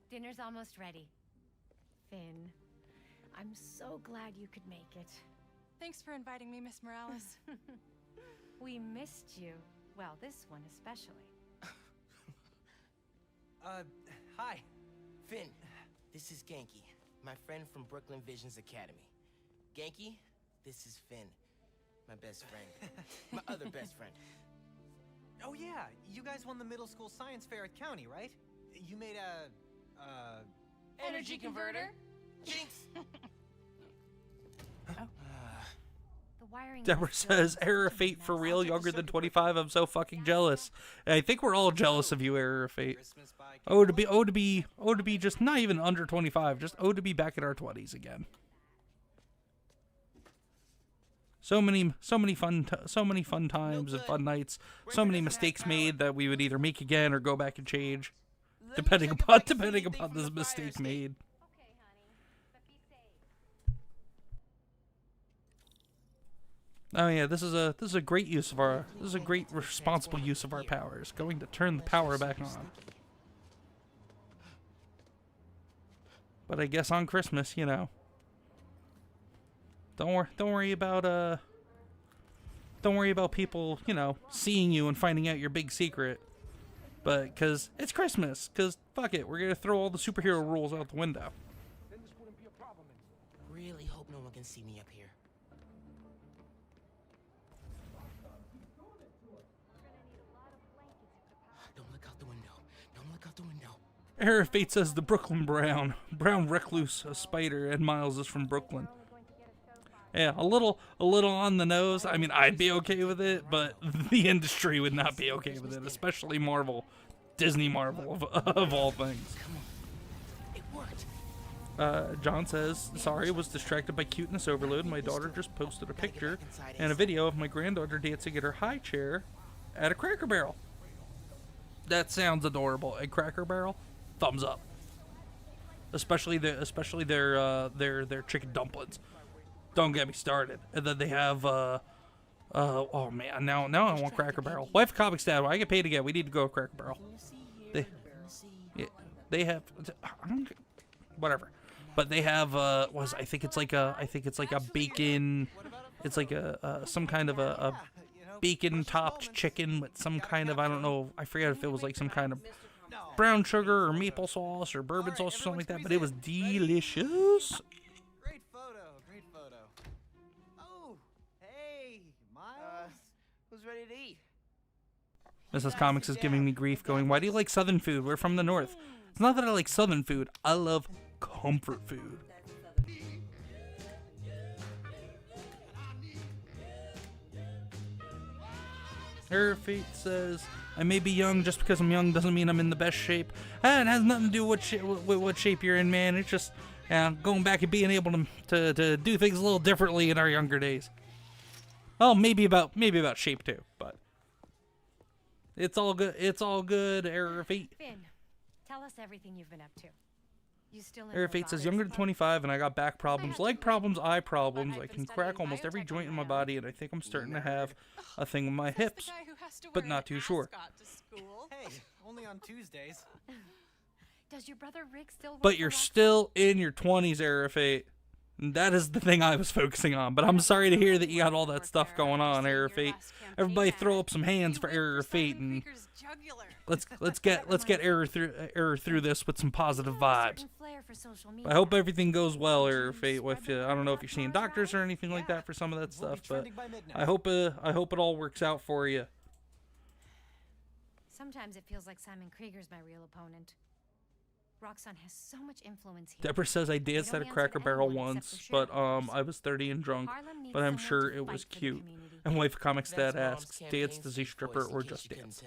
Dinner's almost ready. Finn, I'm so glad you could make it. Thanks for inviting me, Miss Morales. We missed you. Well, this one especially. Hi. Finn, this is Genki, my friend from Brooklyn Visions Academy. Genki, this is Finn, my best friend. My other best friend. Oh yeah, you guys won the middle school science fair at County, right? You made a... Energy converter? Jinx! The wiring. Deborah says, Error of Fate for real, younger than 25. I'm so fucking jealous. And I think we're all jealous of you, Error of Fate. Oh, to be just not even under 25. Just to be back in our 20s again. So many fun times and fun nights. So many mistakes made that we would either make again or go back and change, depending upon the mistake made. Okay, honey, but be safe. Oh yeah, this is a great use of our responsible use of our powers. Going to turn the power back on. But I guess on Christmas, you know. Don't worry about people, you know, seeing you and finding out your big secret. But cuz it's Christmas, cuz fuck it, we're going to throw all the superhero rules out the window. Really hope no one can see me up here. Don't look out the window. Don't look out the window. Error of Fate says the Brooklyn Brown recluse, a spider, and Miles is from Brooklyn. Yeah, a little on the nose. I mean, I'd be okay with it, but the industry would not be okay with it, especially Marvel, Disney Marvel of all things. Come on. It worked. John says, sorry, was distracted by cuteness overload. My daughter just posted a picture and a video of my granddaughter dancing in her high chair at a Cracker Barrel. That sounds adorable. A Cracker Barrel, thumbs up. Especially their chicken dumplings. Don't get me started. And then they have, oh man, now I want Cracker Barrel. Wife of Comix Dad, I get paid again. We need to go to Cracker Barrel. They have, whatever. But they have, I think it's like a bacon, it's like some kind of a bacon topped chicken with some kind of, I don't know, I forget if it was like some kind of brown sugar or maple sauce or bourbon sauce or something like that, but it was delicious. Who's ready to eat? Mrs. Comix is giving me grief going, why do you like Southern food? We're from the North. It's not that I like Southern food. I love comfort food. Her Fate says, I may be young, just because I'm young doesn't mean I'm in the best shape. It has nothing to do with what shape you're in, man. It's just going back and being able to do things a little differently in our younger days. Well, maybe about shape too, but it's all good. It's all good. Error of Fate. Finn, tell us everything you've been up to. You still in Error of Fate says younger than 25, and I got back problems, leg problems, eye problems. I can crack almost every joint in my body, and I think I'm starting to have a thing with my hips, but not too sure. Hey, only on Tuesdays. Does your brother Rick still work But you're still in your 20s, Error of Fate. That is the thing I was focusing on, but I'm sorry to hear that you got all that stuff going on, Error of Fate. Everybody throw up some hands for Error of Fate, and let's get Error through this with some positive vibes. I hope everything goes well, Error of Fate. With I don't know if you're seeing doctors or anything like that for some of that stuff, but I hope it all works out for you. Sometimes it feels like Simon Krieger's my real opponent. Roxanne has so much influence here. Deborah says I danced at a Cracker Barrel once, but I was 30 and drunk, but I'm sure it was cute. And Wife of Comix Dad asks, danced as a stripper or just dance?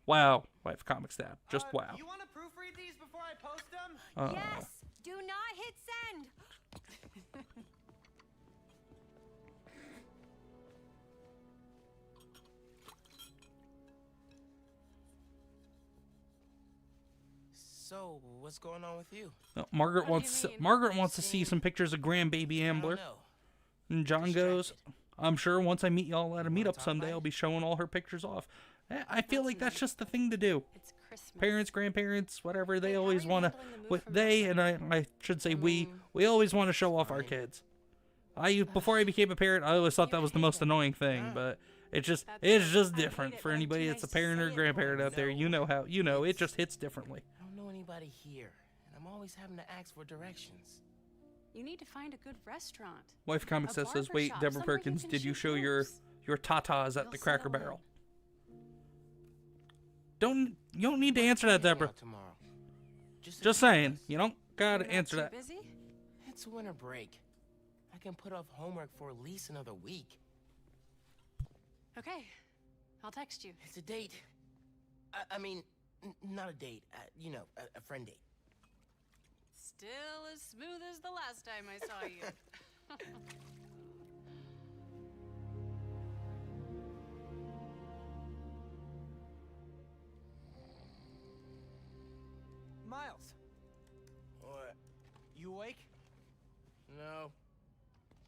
Wow, Wife of Comix Dad, just wow. You want to proofread these before I post them? Yes, do not hit send. So, what's going on with you? Margaret wants to see some pictures of grandbaby Ambler. And John goes, I'm sure once I meet y'all at a meetup someday, I'll be showing all her pictures off. I feel like that's just the thing to do. It's Christmas. Parents, grandparents, whatever, they always want to, I should say we always want to show off our kids. Before I became a parent, I always thought that was the most annoying thing, but it's just different for anybody that's a parent or grandparent out there. It just hits differently. I don't know anybody here, and I'm always having to ask for directions. You need to find a good restaurant. Wife Comic says, wait, barbershop, Deborah somewhere you Perkins, can did you shoot show your tatas at the Cracker Barrel? You don't need to answer that, Deborah. Tomorrow. Just saying, you don't gotta answer that. Busy? It's winter break. I can put off homework for at least another week. Okay, I'll text you. It's a date. I mean, not a date. A friend date. Still as smooth as the last time I saw you. Miles, What? you awake? No.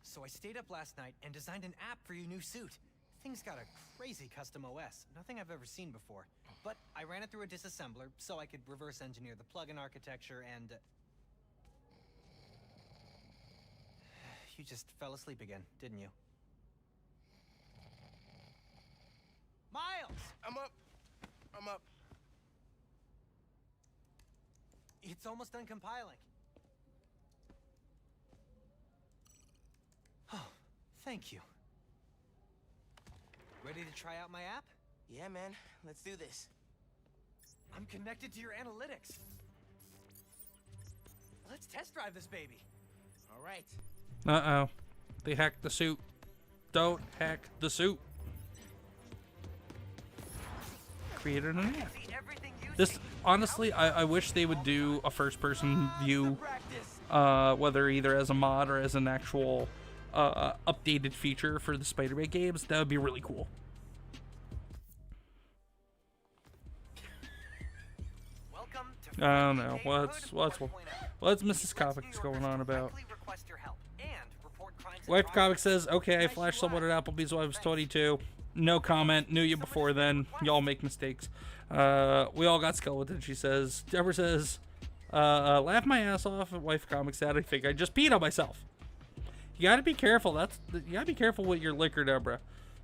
So I stayed up last night and designed an app for your new suit. Thing's got a crazy custom OS, nothing I've ever seen before. But I ran it through a disassembler so I could reverse engineer the plugin architecture and... You just fell asleep again, didn't you? Miles! I'm up. It's almost done compiling. Oh, thank you. Ready to try out my app? Yeah, man. Let's do this. I'm connected to your analytics. Let's test drive this baby. All right. Uh-oh. They hacked the suit. Don't hack the suit. Created an app. This, honestly, I wish they would do a first-person view, whether either as a mod or as an actual updated feature for the Spider-Man games. That would be really cool. I don't know. What's Mrs. Comics going on about? Wife Comic says, okay, I flashed someone at Applebee's when I was 22. No comment. Knew you before then. Y'all make mistakes. We all got skeletons, she says. Deborah says, laugh my ass off at Wife Comic said, I think I just peed on myself. You gotta be careful. You gotta be careful with your liquor, Deborah.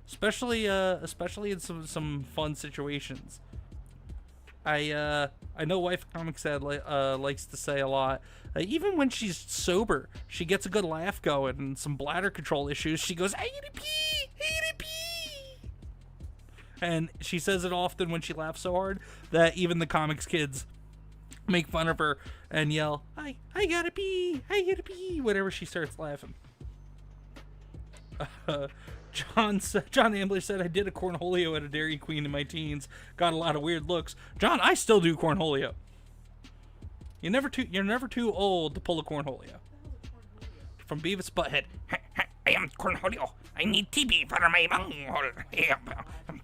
Especially in some fun situations. I know Wife Comic said likes to say a lot. Even when she's sober, she gets a good laugh going and some bladder control issues. She goes, I gotta pee. And she says it often when she laughs so hard that even the comics kids make fun of her and yell, I gotta pee, whenever she starts laughing. John Ambler said, I did a cornholio at a Dairy Queen in my teens. Got a lot of weird looks. John, I still do cornholio. You're never too old to pull a cornholio. From Beavis Butthead. I am cornholio. I need TB for my bunghole.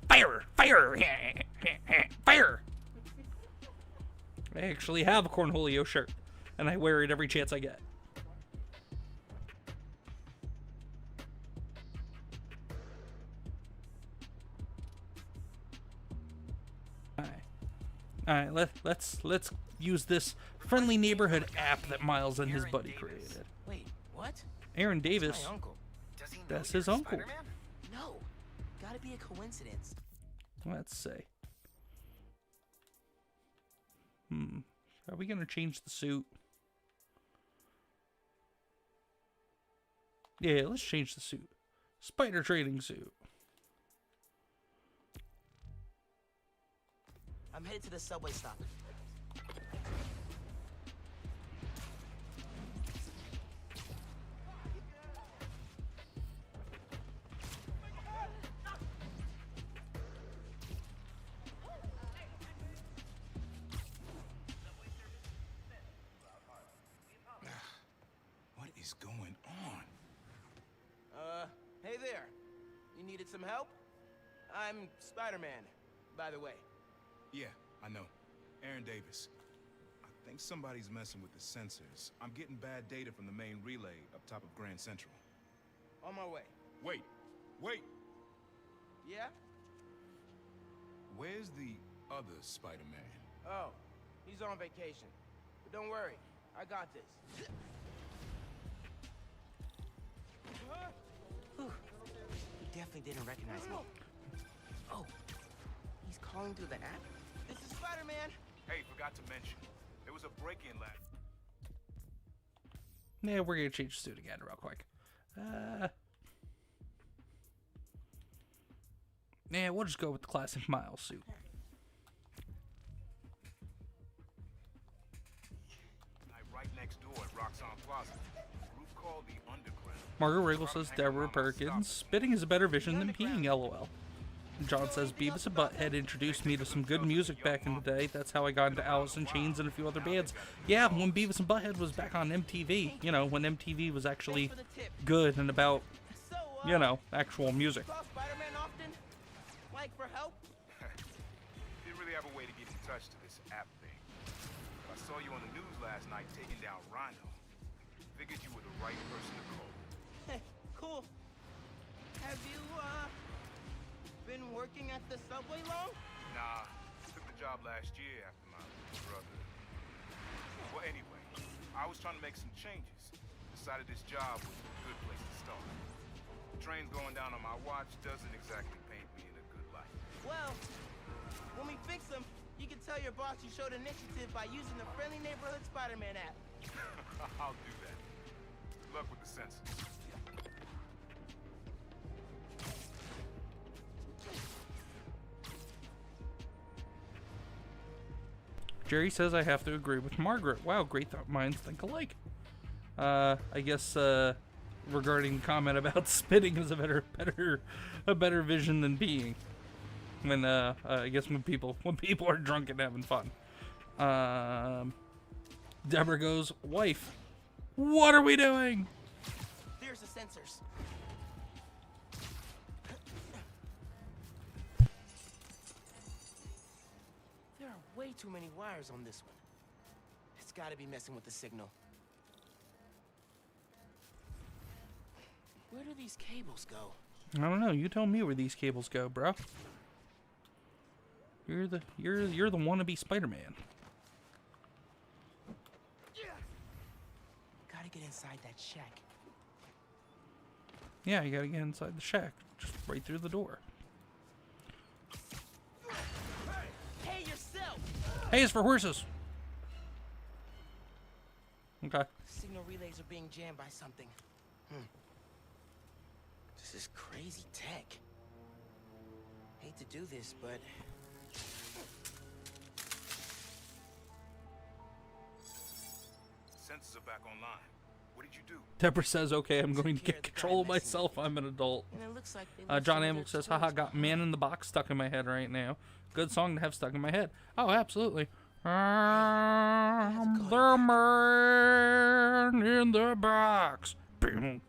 Fire! Fire! I actually have a cornholio shirt, and I wear it every chance I get. Alright, let's use this friendly neighborhood app that Miles and his buddy created. Wait, what? Aaron Davis. That's my uncle. That's his uncle. No, gotta be a coincidence. Let's see. Are we gonna change the suit? Yeah, let's change the suit. Spider trading suit. I'm headed to the subway stop. What is going on? Hey there. You needed some help? I'm Spider-Man, by the way. Yeah, I know. Aaron Davis. I think somebody's messing with the sensors. I'm getting bad data from the main relay up top of Grand Central. On my way. Wait. Yeah? Where's the other Spider-Man? Oh, he's on vacation. But don't worry, I got this. Whew. He definitely didn't recognize me. Oh, he's calling through the app? This is Spider-Man! Hey, forgot to mention, there was a break-in last... Yeah, we're gonna change the suit again real quick. Yeah, we'll just go with the classic Miles suit. Right next door at Roxxon Plaza. Group called the Underground. Margaret Riggle says Deborah Perkins, spitting is a better vision than peeing, lol. John says Beavis and Butthead introduced me to some good music back in the day. That's how I got into Alice in Chains and a few other bands. Yeah, when Beavis and Butthead was back on MTV, you know, when MTV was actually good and about, you know, actual music. Call Spider-Man often? Like for help? Didn't really have a way to get in touch to this app thing. But I saw you on the news last night taking down Rhino. Figured you were the right person to call. Hey, cool. Have you, been working at the subway long? Nah, took the job last year after my brother. Well, anyway, I was trying to make some changes. Decided this job was a good place to start. The trains going down on my watch doesn't exactly paint me in a good light. Well, when we fix them, you can tell your boss you showed initiative by using the Friendly Neighborhood Spider-Man app. I'll do that. Good luck with the census. Jerry says I have to agree with Margaret. Wow, great minds think alike. I guess regarding the comment about spitting is a better vision than being. When I guess when people are drunk and having fun. Deborah goes, wife, what are we doing? There's the sensors. There are way too many wires on this one. It's gotta be messing with the signal. Where do these cables go? I don't know. You tell me where these cables go, bro. You're the wannabe Spider-Man. Gotta get inside that shack. Yeah, you gotta get inside the shack. Just right through the door. Hey, yourself! Hey, it's for horses. Okay. Signal relays are being jammed by something. This is crazy tech. Hate to do this, but... Sensors are back online. What did you do? Deborah says, okay, I'm going to get control of myself. I'm an adult. And it looks like they John Amble says, haha, got Man in the Box stuck in my head right now. Good song to have stuck in my head. Oh, absolutely. I'm the man in the box. Bet I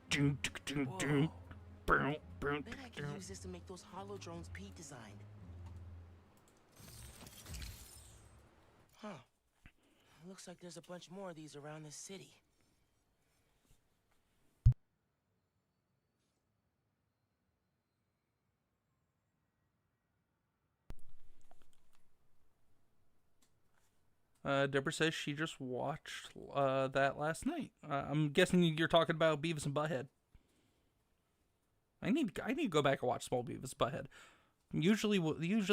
can use this to make those hollow drones Pete designed. Huh. Looks like there's a bunch more of these around the city. Deborah says she just watched that last night. I'm guessing you're talking about Beavis and Butthead. I need to go back and watch Small Beavis and Butthead. Usually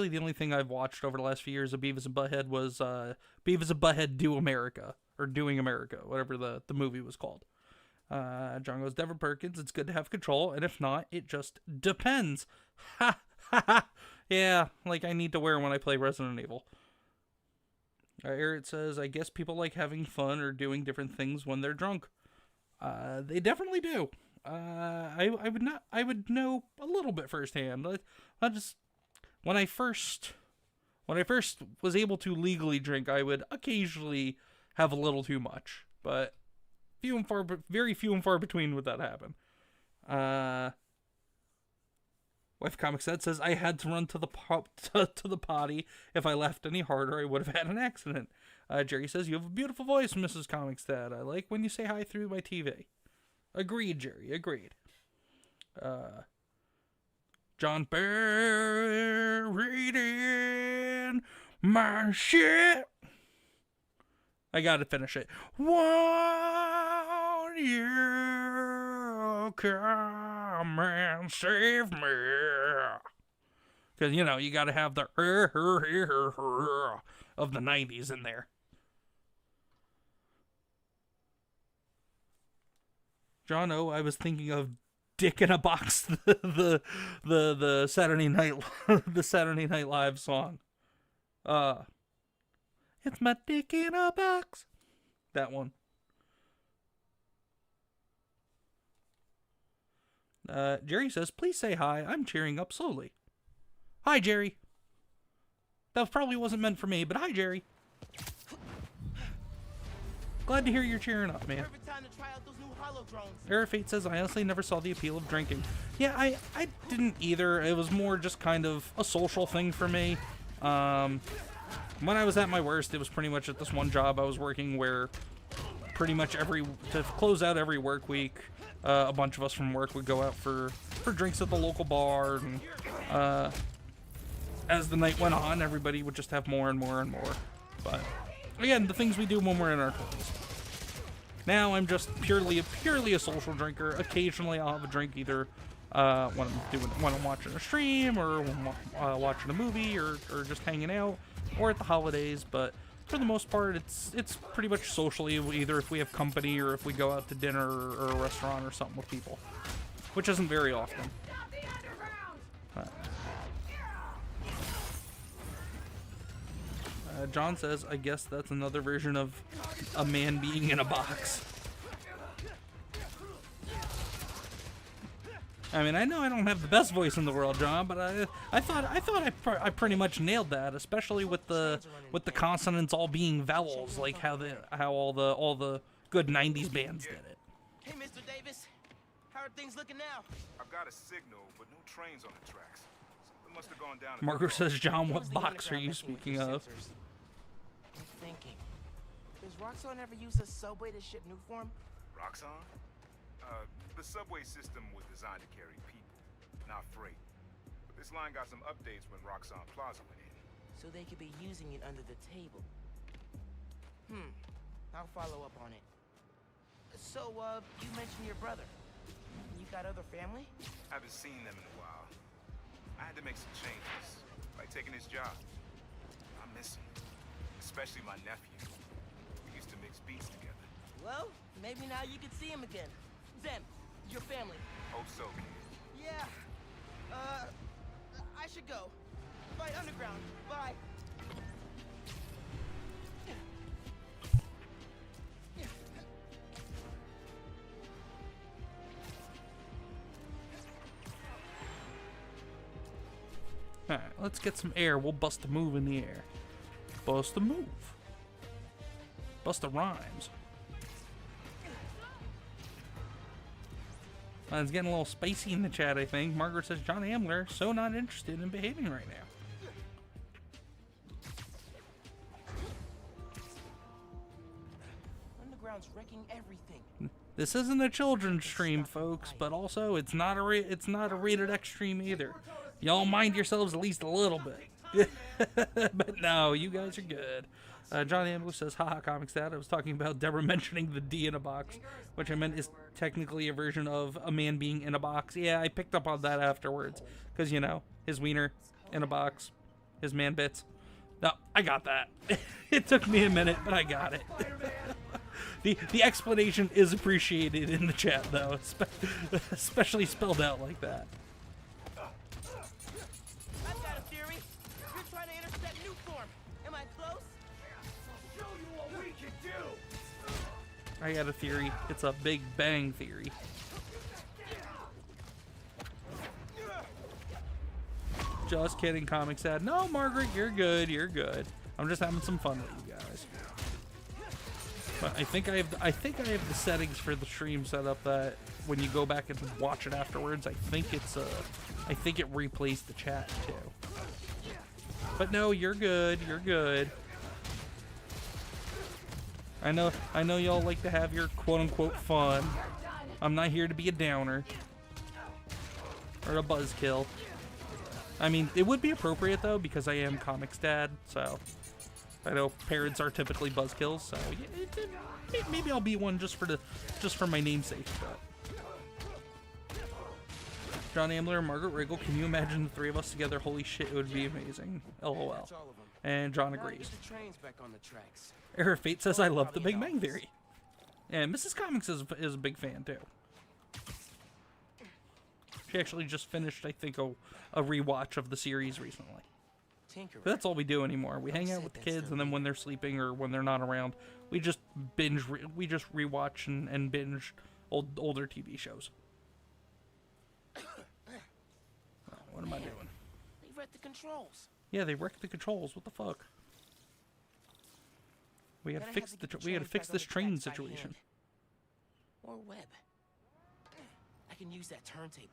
the only thing I've watched over the last few years of Beavis and Butthead was Beavis and Butthead Do America, or Doing America, whatever the movie was called. John goes, Deborah Perkins, it's good to have control, and if not, it just depends. Ha ha ha. Yeah, like I need to wear when I play Resident Evil. Eric says, I guess people like having fun or doing different things when they're drunk. They definitely do. I would know a little bit firsthand. I just when I first was able to legally drink, I would occasionally have a little too much, but very few and far between would that happen. Wife Comic says I had to run to the potty. If I laughed any harder, I would have had an accident. Jerry says you have a beautiful voice, Mrs. Comic's dad. I like when you say hi through my TV. Agreed, Jerry. Agreed. John buried in my shit. I gotta finish it. Won't you come and save me? Because, you know, you gotta have the of the 90s in there. John O, I was thinking of Dick in a Box, the Saturday Night the Saturday Night Live song. It's my dick in a box. That one. Jerry says, please say hi. I'm cheering up slowly. Hi, Jerry. That probably wasn't meant for me, but hi, Jerry. Glad to hear you're cheering up, man. Perfect time to try out those new holo drones. Arafate says, I honestly never saw the appeal of drinking. Yeah, I didn't either. It was more just kind of a social thing for me. When I was at my worst, it was pretty much at this one job I was working where pretty much to close out every work week, a bunch of us from work would go out for drinks at the local bar. And as the night went on, everybody would just have more and more and more. But again, the things we do when we're in our 20s. Now I'm just purely a social drinker. Occasionally I'll have a drink either when I'm watching a stream or when I'm watching a movie or just hanging out or at the holidays. But for the most part, it's pretty much socially, either if we have company or if we go out to dinner or a restaurant or something with people, which isn't very often. John says, I guess that's another version of a man being in a box. I mean, I know I don't have the best voice in the world, John, but I thought I pretty much nailed that, especially with the consonants all being vowels, like how all the good 90s bands did it. Hey, Mr. Davis. How are things looking now? I've got a signal, but no trains on the tracks. Something must have gone down. Margaret says, John, what box are you speaking of? I'm thinking. Does Roxxon ever use a subway to ship new form? Roxxon? The subway system was designed to carry people, not freight. But this line got some updates when Roxxon Plaza went in. So they could be using it under the table. I'll follow up on it. So, you mentioned your brother. You got other family? Haven't seen them in a while. I had to make some changes, like taking his job. I miss him, especially my nephew. We used to mix beats together. Well, maybe now you can see him again. Zem, your family. Hope so, kid. Yeah. I should go. Fight underground. Bye. Alright, let's get some air. We'll bust a move in the air. Bust a move. Bust a rhymes. It's getting a little spicy in the chat, I think. Margaret says, John Ambler, so not interested in behaving right now. Underground's wrecking everything. This isn't a children's stream, folks, but also it's not a rated X stream either. Y'all mind yourselves at least a little bit. But no, you guys are good. John Ambler says, haha, Comics Dad. I was talking about Deborah mentioning the D in a box, which I meant is technically a version of a man being in a box. Yeah, I picked up on that afterwards. Because, you know, his wiener in a box, his man bits. No, I got that. It took me a minute, but I got it. The explanation is appreciated in the chat, though, especially spelled out like that. I've got a theory. You're trying to intercept new form. Am I close? I'll show you what we can do. I got a theory. It's a Big Bang theory. Just kidding, Comics Dad. No, Margaret, you're good. You're good. I'm just having some fun with you guys. But I think I have the settings for the stream set up that when you go back and watch it afterwards, I think it replays the chat too. But no, you're good. You're good. I know y'all like to have your quote-unquote fun. I'm not here to be a downer. or a buzzkill. I mean, it would be appropriate though because I am Comix dad, so I know parents are typically buzzkills. So yeah, maybe I'll be one just for my namesake. But John Ambler and Margaret Riggle, can you imagine the three of us together? Holy shit, it would be amazing. LOL. And John agrees. Era Fate says I love the Big Bang Theory. And Mrs. Comix is a big fan too. She actually just finished, I think, a rewatch of the series recently. But that's all we do anymore. We hang out with the kids, and then when they're sleeping or when they're not around, we just rewatch and binge older TV shows. Oh, what am I doing? They wrecked the controls. Yeah, they wrecked the controls. What the fuck? We gotta fix this train situation. Or web. I can use that turntable.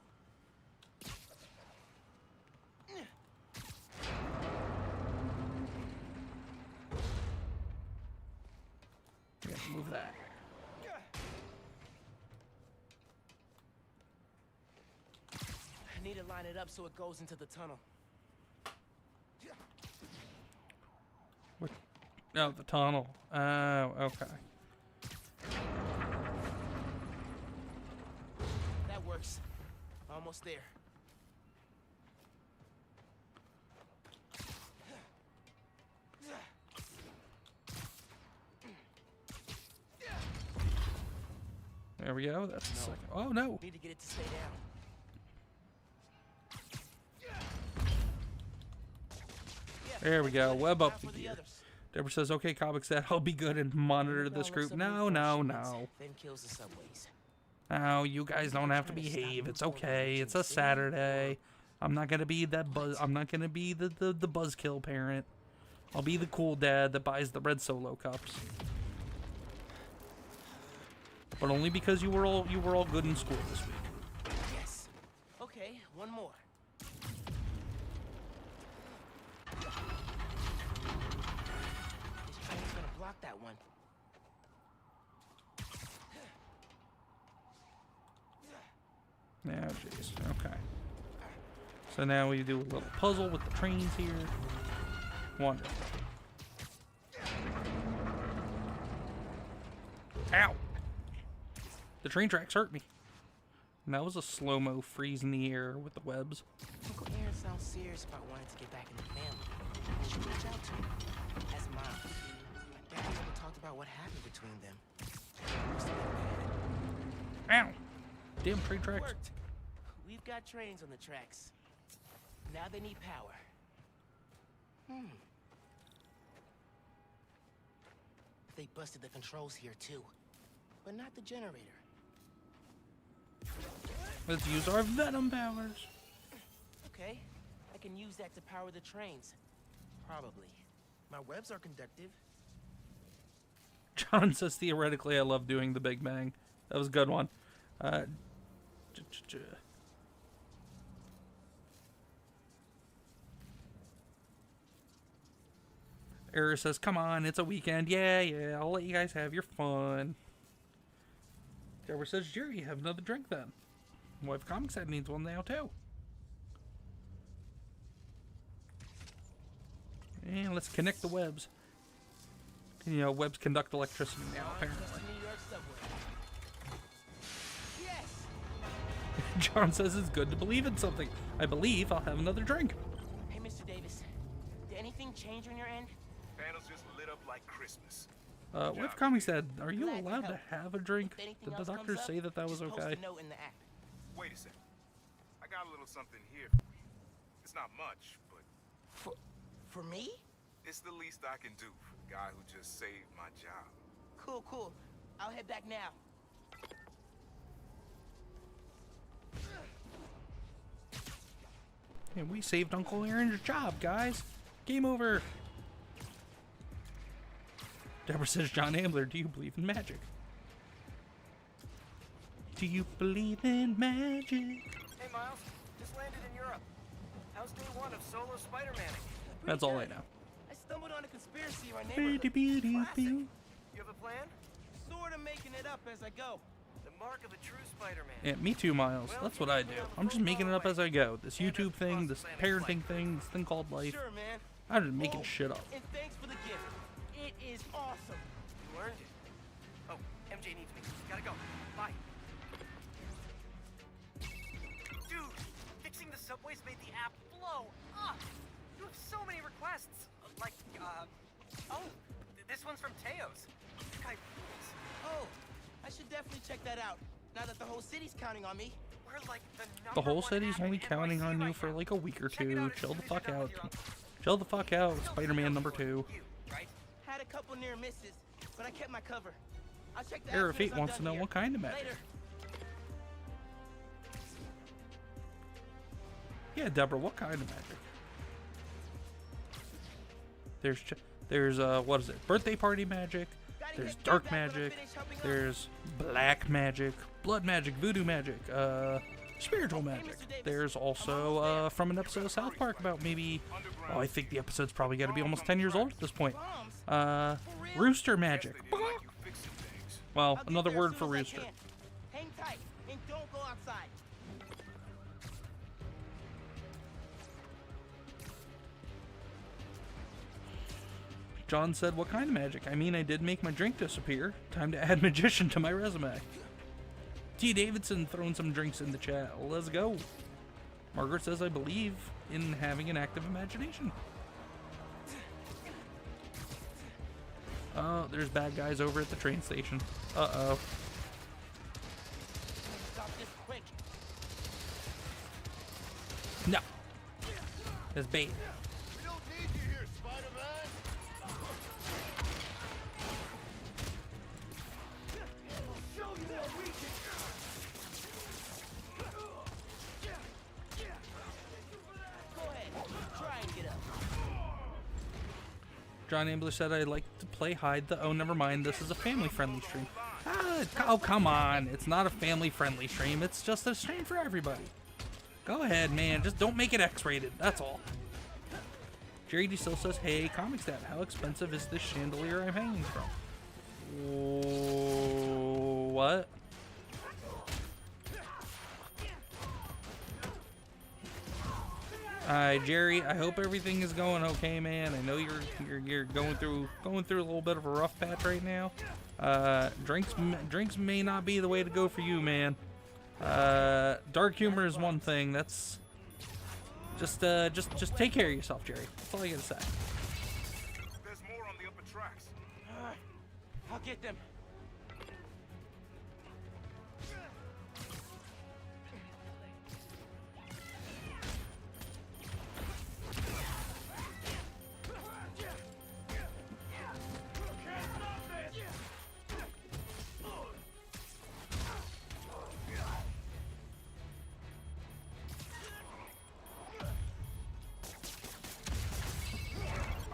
We have to move that. I need to line it up so it goes into the tunnel. What? Oh, the tunnel. Oh, okay. That works. Almost there. There we go. That's the second. Oh no! Need to get it to stay down. There we go. Web up the gear. Deborah says, "Okay, Comix Dad, I'll be good and monitor this group." No. Then kills the subways. No, you guys don't have to behave. It's okay. It's a Saturday. I'm not gonna be that buzz. I'm not gonna be the buzzkill parent. I'll be the cool dad that buys the red Solo cups. But only because you were all good in school this week. Yes. Okay, one more. This train's gonna block that one. Now, jeez. Okay. So now we do a little puzzle with the trains here. Wonderful. Ow! The train tracks hurt me. And that was a slow-mo freeze in the air with the webs. Uncle Aaron sounds serious about wanting to get back in the family. I should reach out to him. As mom. My dad never talked about what happened between them. Must have been bad. Ow! Damn train tracks. Worked. We've got trains on the tracks. Now they need power. They busted the controls here too. But not the generator. Let's use our venom powers. Okay, I can use that to power the trains. Probably. My webs are conductive. John says, theoretically, I love doing the Big Bang. That was a good one. Era says, come on, it's a weekend. Yeah, I'll let you guys have your fun. Deborah says, Jerry, have another drink then. Wife Comix Dad needs one now, too. And let's connect the webs. You know, webs conduct electricity now, apparently. John says it's good to believe in something. I believe I'll have another drink. Hey, Mr. Davis. Did anything change on your end? Panels just lit up like Christmas. Wife Comix Dad, are you allowed to have a drink? Did the doctors say that was okay? Wait a second. I got a little something here for you. It's not much, but... For me? It's the least I can do for the guy who just saved my job. Cool. I'll head back now. And we saved Uncle Aaron's job, guys. Game over. Deborah says, John Ambler, do you believe in magic? Do you believe in magic? Hey, Miles. Just landed in Europe. How's day one of solo Spider-Manning? That's all I know. I stumbled on a conspiracy in my neighborhood. Classic. You have a plan? Sort of making it up as I go. Then mark of a true Spider-Man. Yeah, me too, Miles. That's what I do. I'm just making it up as I go. This YouTube thing, this parenting thing, this thing called life. Sure, man. I'm just making shit up. And thanks for the gift. It is awesome. You earned it. Oh, MJ needs me. Gotta go. Bye. Dude, fixing the subways made the app blow up. You have so many requests. Like, oh, this one's from Teos. This guy rules. Oh, I should definitely check that out. Now that the whole city's counting on me. We're like The whole city's only counting on you for like a week or two. Chill the fuck out. Chill the fuck out, Spider-Man number 2. Had a couple near misses, but I kept my cover. I'll check the Arrow app as soon Fate as I'm wants to done know here. what kind of magic. Later. Yeah, Deborah, what kind of magic? There's what is it? Birthday party magic. There's dark magic. There's black magic, blood magic, voodoo magic, spiritual magic. There's also from an episode of South Park about maybe, oh, I think the episode's probably got to be almost 10 years old at this point. Rooster magic. Well, another word for rooster. Hang tight and don't go outside. John said, what kind of magic? I mean, I did make my drink disappear. Time to add magician to my resume. T. Davidson throwing some drinks in the chat. Let's go. Margaret says, I believe in having an active imagination. Oh, there's bad guys over at the train station. Uh-oh. Stop this quick. No. It's bait. We don't need you here, Spider-Man. Show you what we can. Go ahead. Try and get up. John Ambler said, I'd like to play hide the... Oh, never mind. This is a family-friendly stream. Oh, come on. It's not a family-friendly stream. It's just a stream for everybody. Go ahead, man. Just don't make it X-rated. That's all. Jerry D. still says, hey, Comix Dad, how expensive is this chandelier I'm hanging from? What? Hi, Jerry. I hope everything is going okay, man. I know you're going through a little bit of a rough patch right now. Drinks may not be the way to go for you, man. Dark humor is one thing. That's just take care of yourself, Jerry. That's all I gotta say. There's more on the upper tracks. Alright, I'll get them.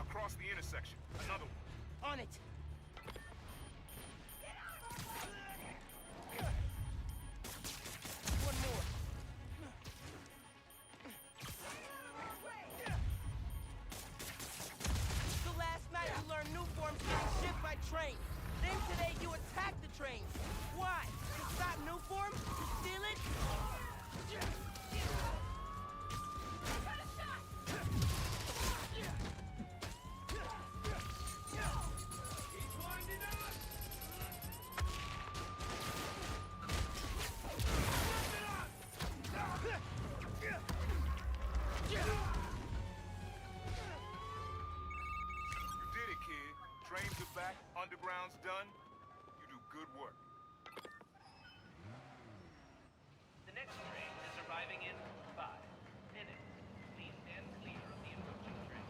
Across the intersection. Another one. On it. One more. So last night you learned new forms getting shipped by train. Then today you attack the trains. Why? To stop new form? To steal it? You did it, kid. Trains are back, underground's done. You do good work. The next train is arriving in 5 minutes. Please stand clear of the approaching train.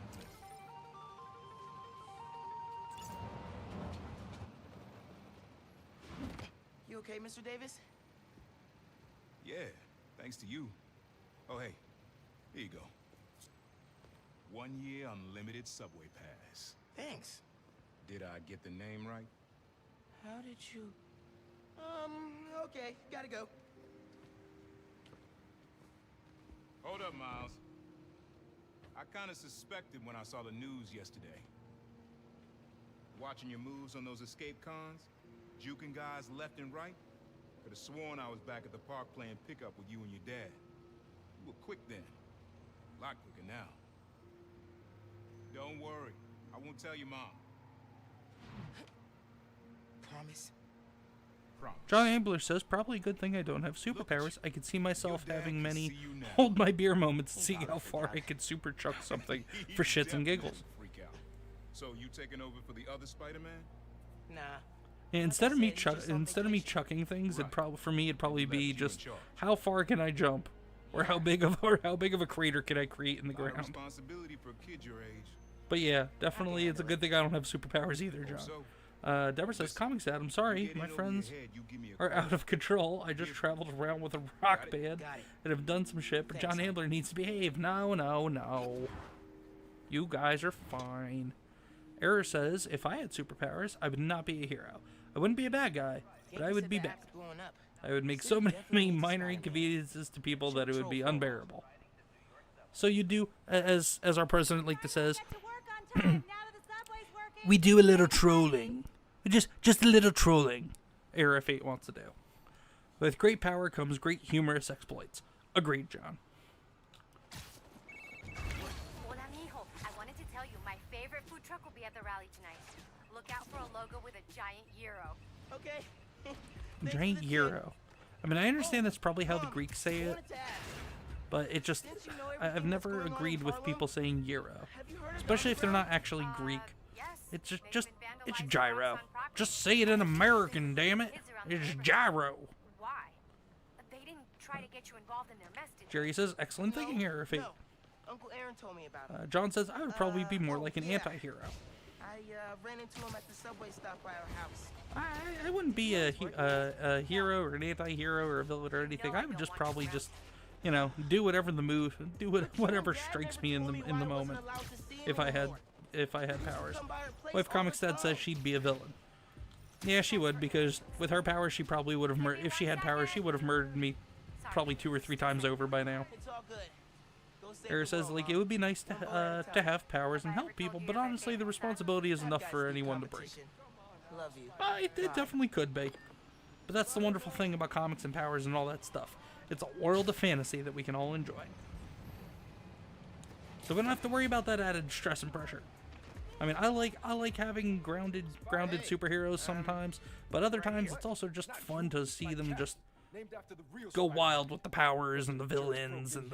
You okay, Mr. Davis? Yeah, thanks to you. Oh, hey, here you go. 1 year unlimited subway pass. Thanks. Did I get the name right? How did you... okay, gotta go. Hold up, Miles. I kind of suspected when I saw the news yesterday. Watching your moves on those escape cons, juking guys left and right. Could have sworn I was back at the park playing pickup with you and your dad. You were quick then. A lot quicker now. Don't worry. I won't tell your mom. Promise? Promise. John Ambler says, probably a good thing I don't have superpowers. I could see myself having many hold my beer moments and see how far I could super chuck something for shits and giggles. Freak out. So you taking over for the other Spider-Man? Nah. And instead of me chucking things, it'd probably be just how far can I jump, or how big of a crater can I create in the ground. Responsibility for a kid your age. But yeah, definitely it's a good thing I don't have superpowers either, John. Deborah says, Comics Dad, I'm sorry, my friends are out of control. I just traveled around with a rock band and have done some shit, but John Ambler needs to behave. No. You guys are fine. Error says, if I had superpowers, I would not be a hero. I wouldn't be a bad guy, but I would be bad. I would make so many minor inconveniences to people that it would be unbearable. So you do, as our president like to says, we do a little trolling. Just a little trolling. Era Fate wants to do. With great power comes great humorous exploits. Agreed, John. Hola, mijo. I wanted to tell you my favorite food truck will be at the rally tonight. Look out for a logo with a giant gyro. Okay. Giant gyro. I mean, I understand that's probably how the Greeks say it, but it just, I've never agreed with people saying gyro, especially if they're not actually Greek. It's it's gyro. Just say it in American, damn it. It's gyro. Why? They didn't try to get you involved in their mess, did they? Jerry says, excellent thinking here, Fate. Uncle Aaron told me about it. John says, I would probably be more like an anti-hero. I ran into him at the subway stop by our house. I wouldn't be a hero or an anti-hero or a villain or anything. I would just probably just, you know, do whatever whatever strikes me in the moment. If I had powers. Wife Comics Dad says she'd be a villain. Yeah, she would, because with her powers, she probably would have if she had powers, she would have murdered me probably 2 or 3 times over by now. Era says, like, it would be nice to have powers and help people, but honestly, the responsibility is enough for anyone to break. It definitely could be. But that's the wonderful thing about comics and powers and all that stuff. It's a world of fantasy that we can all enjoy. So we don't have to worry about that added stress and pressure. I mean, I like having grounded superheroes sometimes, but other times it's also just fun to see them just go wild with the powers and the villains and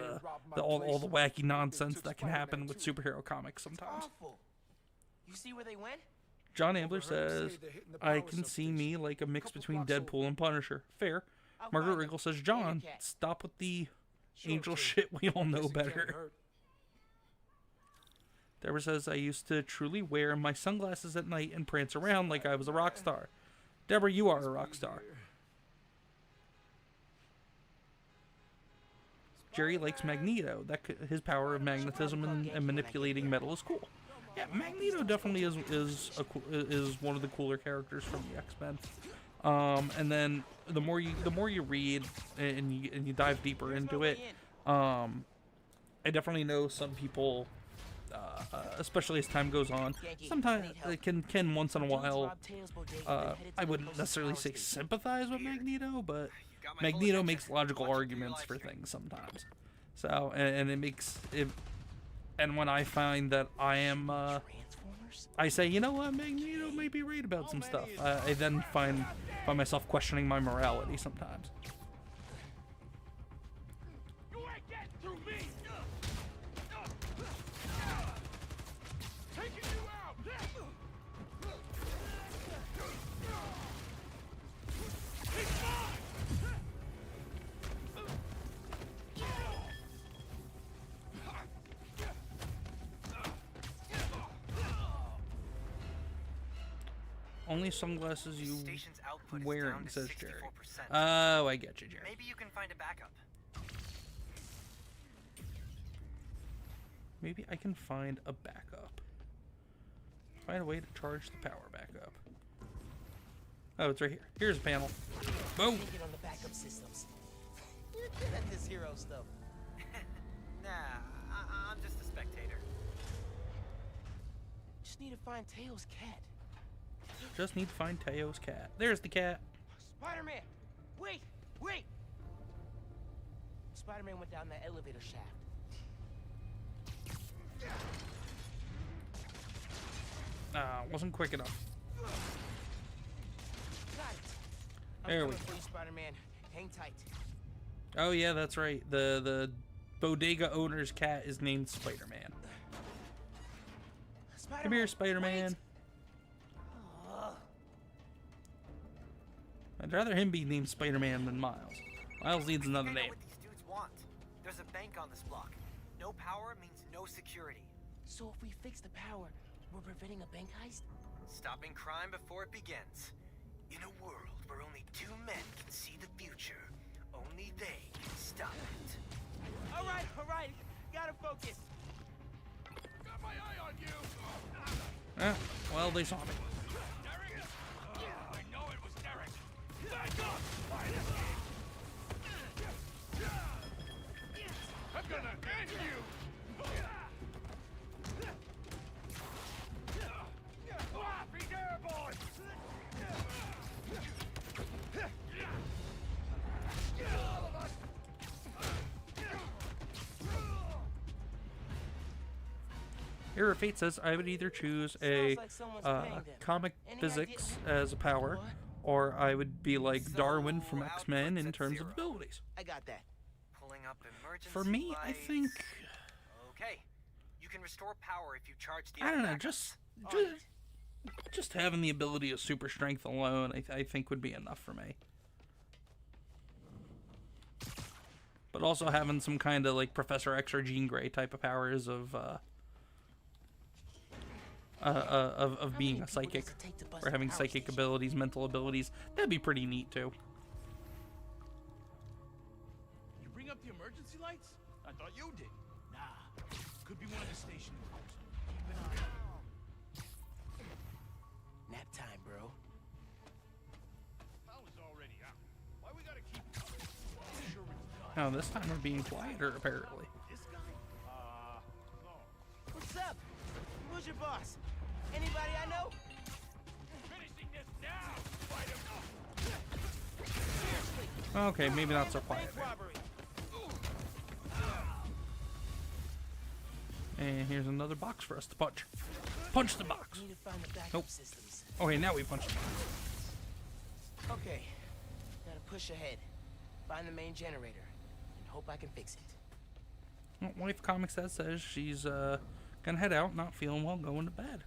all the wacky nonsense that can happen with superhero comics sometimes. You see where they went? John Ambler says, I can see me like a mix between Deadpool and Punisher. Fair. Margaret Wrinkle says, John, stop with the angel shit. We all know better. Deborah says, I used to truly wear my sunglasses at night and prance around like I was a rock star. Deborah, you are a rock star. Jerry likes Magneto. His power of magnetism and manipulating metal is cool. Yeah, Magneto definitely is one of the cooler characters from the X-Men. And then the more you read and you dive deeper into it, I definitely know some people, especially as time goes on, sometimes can once in a while, I wouldn't necessarily say sympathize with Magneto, but Magneto makes logical arguments for things sometimes. So, and it makes it, and when I find that I am, I say, you know what, Magneto may be right about some stuff. I then find myself questioning my morality sometimes. Only sunglasses you wearing, says Jerry. Oh, I get you, Jerry. Maybe you can find a backup. Maybe I can find a backup. Find a way to charge the power back up. Oh, it's right here. Here's a panel. Boom. Get on the backup systems. You're good at this hero stuff. Nah, I'm just a spectator. Just need to find Tails' cat. Just need to find Teo's cat. There's the cat. Spider-Man, Wait! Wait! Spider-Man went down that elevator shaft. Wasn't quick enough. Got it. There I'm we coming go. for you, Spider-Man. Hang tight. Oh yeah, that's right. The bodega owner's cat is named Spider-Man. Spider-Man, Come here, Spider-Man. wait. Oh, I'd rather him be named Spider-Man than Miles. Miles needs another I know name. what these dudes want. There's a bank on this block. No power means no security. so if we fix the power, we're preventing a bank heist? Stopping crime before it begins. In a world where only two men can see the future, only they can stop it. All right. Gotta focus. Got my eye on you. Well, they saw me. Derek? I know it was Derek. Back up! I'm gonna end you! Be there, boy! All of us! Here, Fate says I would either choose a comic physics as a power, or I would be like Darwin from X-Men in terms of abilities. I got that. Pulling up emergency For me, I lights. think Okay. You can restore power if you charge the I don't other know, backups. just having the ability of super strength alone, I think would be enough for me. But also having some kind of like Professor X or Jean Grey type of powers of being a psychic, or having psychic abilities, mental abilities, that'd be pretty neat too. You bring up the emergency lights? I thought you did. Nah. Could be one of the station crews. Keep an eye on it. Nap time, bro. Power's already out. Why we gotta keep coming? Sure it's done. Now this time we're being quieter apparently. This guy? No. What's up? Who's your boss? Anybody I know? Finishing this now, Spider-Man! Okay, maybe not so quiet. Bank robbery. And here's another box for us to punch. Punch the box. Need to find the backup Nope. systems. Okay, now we punch the box. Okay. Gotta push ahead. Find the main generator. And hope I can fix it. Well, Wife Comics says she's gonna head out, not feeling well, going to bed.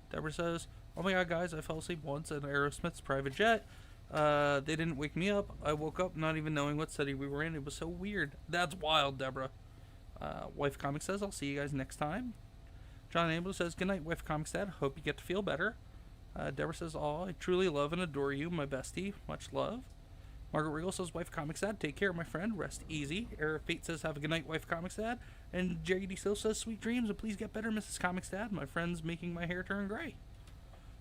Deborah says, "Oh my god, guys, I fell asleep once in Aerosmith's private jet. They didn't wake me up. I woke up not even knowing what city we were in. It was so weird." That's wild, Deborah. Wife Comics says, "I'll see you guys next time." John Amber says, "Good night, Wife Comics Dad. Hope you get to feel better." Deborah says, "Oh, I truly love and adore you, my bestie. Much love." Margaret Regal says, "Wife Comics Dad, take care, my friend. Rest easy." Eric Fate says, "Have a good night, Wife Comics Dad." And Jerry D. Still says, "Sweet dreams, and please get better, Mrs. Comics Dad. My friend's making my hair turn gray."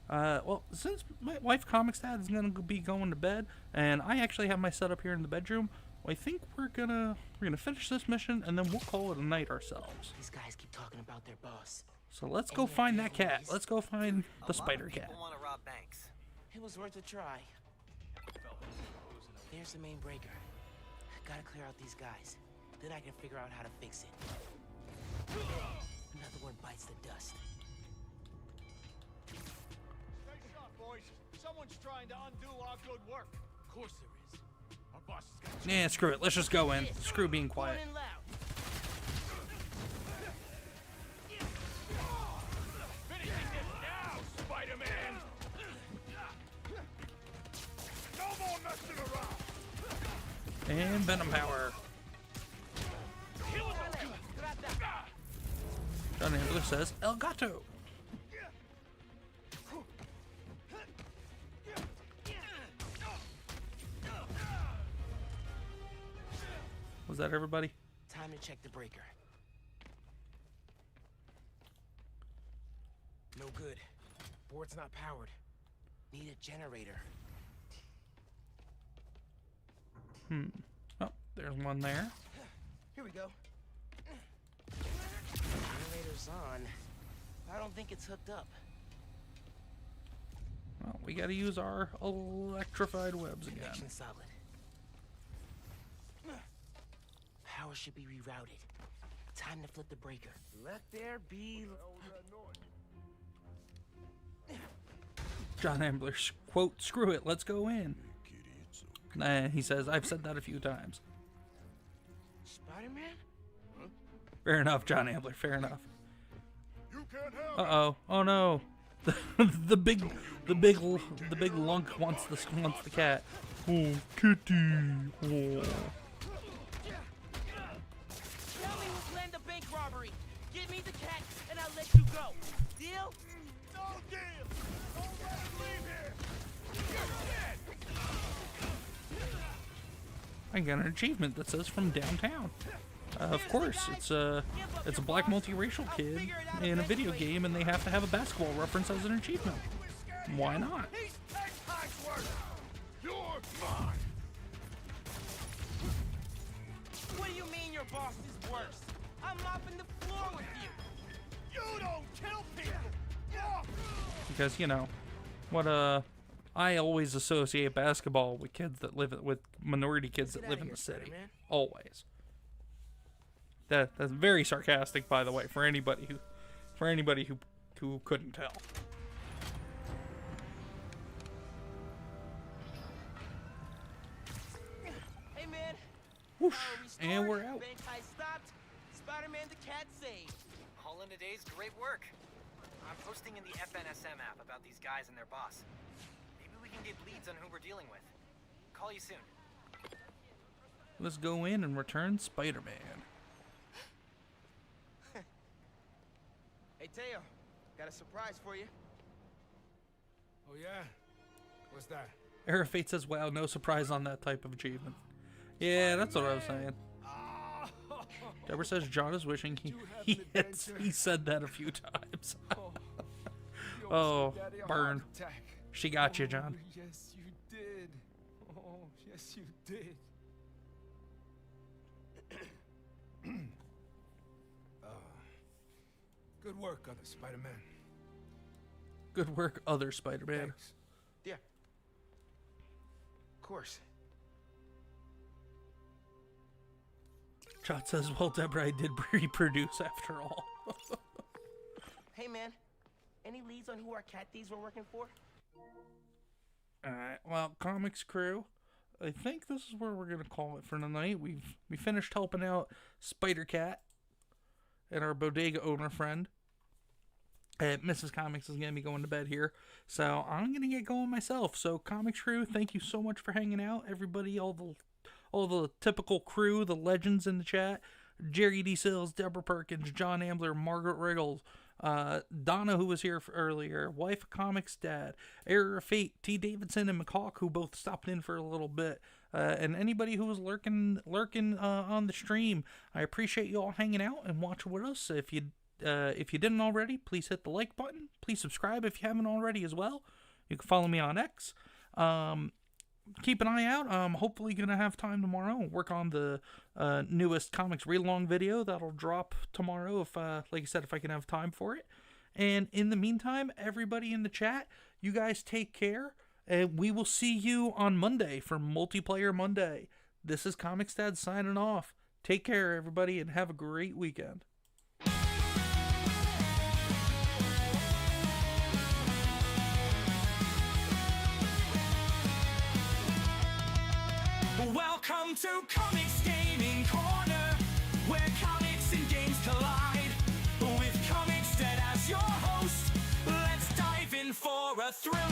Well, since my Wife Comics Dad is going to be going to bed, and I actually have my setup here in the bedroom, I think we're gonna finish this mission, and then we'll call it a night ourselves. These guys keep talking about their boss. So let's go find that cat. Let's go find the spider cat. People want to rob banks. It was worth a try. There's the main breaker. Gotta clear out these guys. Then I can figure out how to fix it. Another one bites the dust. Stay sharp, boys. Someone's trying to undo our good work. Of course there is. Our boss has got Yeah, screw it. Let's just go in. Screw being quiet. Going in loud. finishing this now, Spider-Man! No more messing around! And Venom Power. John Ambler says, "El Gato." Was that everybody? Time to check the breaker. No good. Board's not powered. Need a generator. Oh, there's one there. Here we go. Generator's on. I don't think it's hooked up. Well, we gotta use our electrified webs again. Connection solid. Power should be rerouted. Time to flip the breaker. Let there be... John Ambler's quote, "Screw it, let's go in." Nah, he says, "I've said that a few times." Spider-Man? Fair enough, John Ambler, fair enough. Uh-oh. Oh no. the big lunk wants the cat. Oh, kitty. Oh. Tell me who planned the bank robbery. Give me the cat and I'll let you go. Deal? No deal! Don't let him leave here! You're dead! I got an achievement that says "from downtown." Of course, it's a black multiracial kid in a video game, and they have to have a basketball reference as an achievement. Why not? He's 10 times worse! You're mine! What do you mean your boss is worse? I'm mopping the floor with you. You don't kill people! Because, you know, I always associate basketball with kids that live with minority kids that live in the city. Always. That's very sarcastic, by the way, for anybody who couldn't tell. Hey man. Whoosh, and we're out. Bank heist stopped. Spider-Man the cat saved. All in a day's great work. I'm posting in the FNSM app about these guys and their boss. Maybe we can get leads on who we're dealing with. Call you soon. Let's go in and return Spider-Man. Hey Teo, got a surprise for you. Oh yeah? What's that? Arafate says, "Wow, no surprise on that type of achievement." Yeah, that's what I was saying. Deborah says John is wishing he said that a few times. Oh, burn. She got you, John. Yes, you did. Oh, yes, you did. Good work, other Spider-Man. Good work, other Spider-Man. Thanks. Yeah. Of course. Chot says, "Well, Deborah, I did reproduce after all." Hey man, any leads on who our cat thieves were working for? Alright, well, Comics crew, I think this is where we're gonna call it for tonight. We finished helping out Spider Cat and our bodega owner friend. Mrs. Comics is gonna be going to bed here, so I'm gonna get going myself. So Comics crew, thank you so much for hanging out. Everybody, all the typical crew, the legends in the chat: Jerry D. Sills, Deborah Perkins, John Ambler, Margaret Riggles, Donna, who was here earlier, Wife of Comics Dad, Error of Fate, T. Davidson, and McCawk, who both stopped in for a little bit, and anybody who was lurking on the stream. I appreciate you all hanging out and watching with us. If you didn't already, please hit the like button. Please subscribe if you haven't already as well. You can follow me on X. Keep an eye out. I'm hopefully going to have time tomorrow and work on the newest comics read-along video that'll drop tomorrow, if like I said, if I can have time for it. And in the meantime, everybody in the chat, you guys take care, and we will see you on Monday for Multiplayer Monday. This is Comics Dad signing off. Take care, everybody, and have a great weekend. Welcome to Comics Gaming Corner, where comics and games collide. With Comics Dead as your host, let's dive in for a thrill.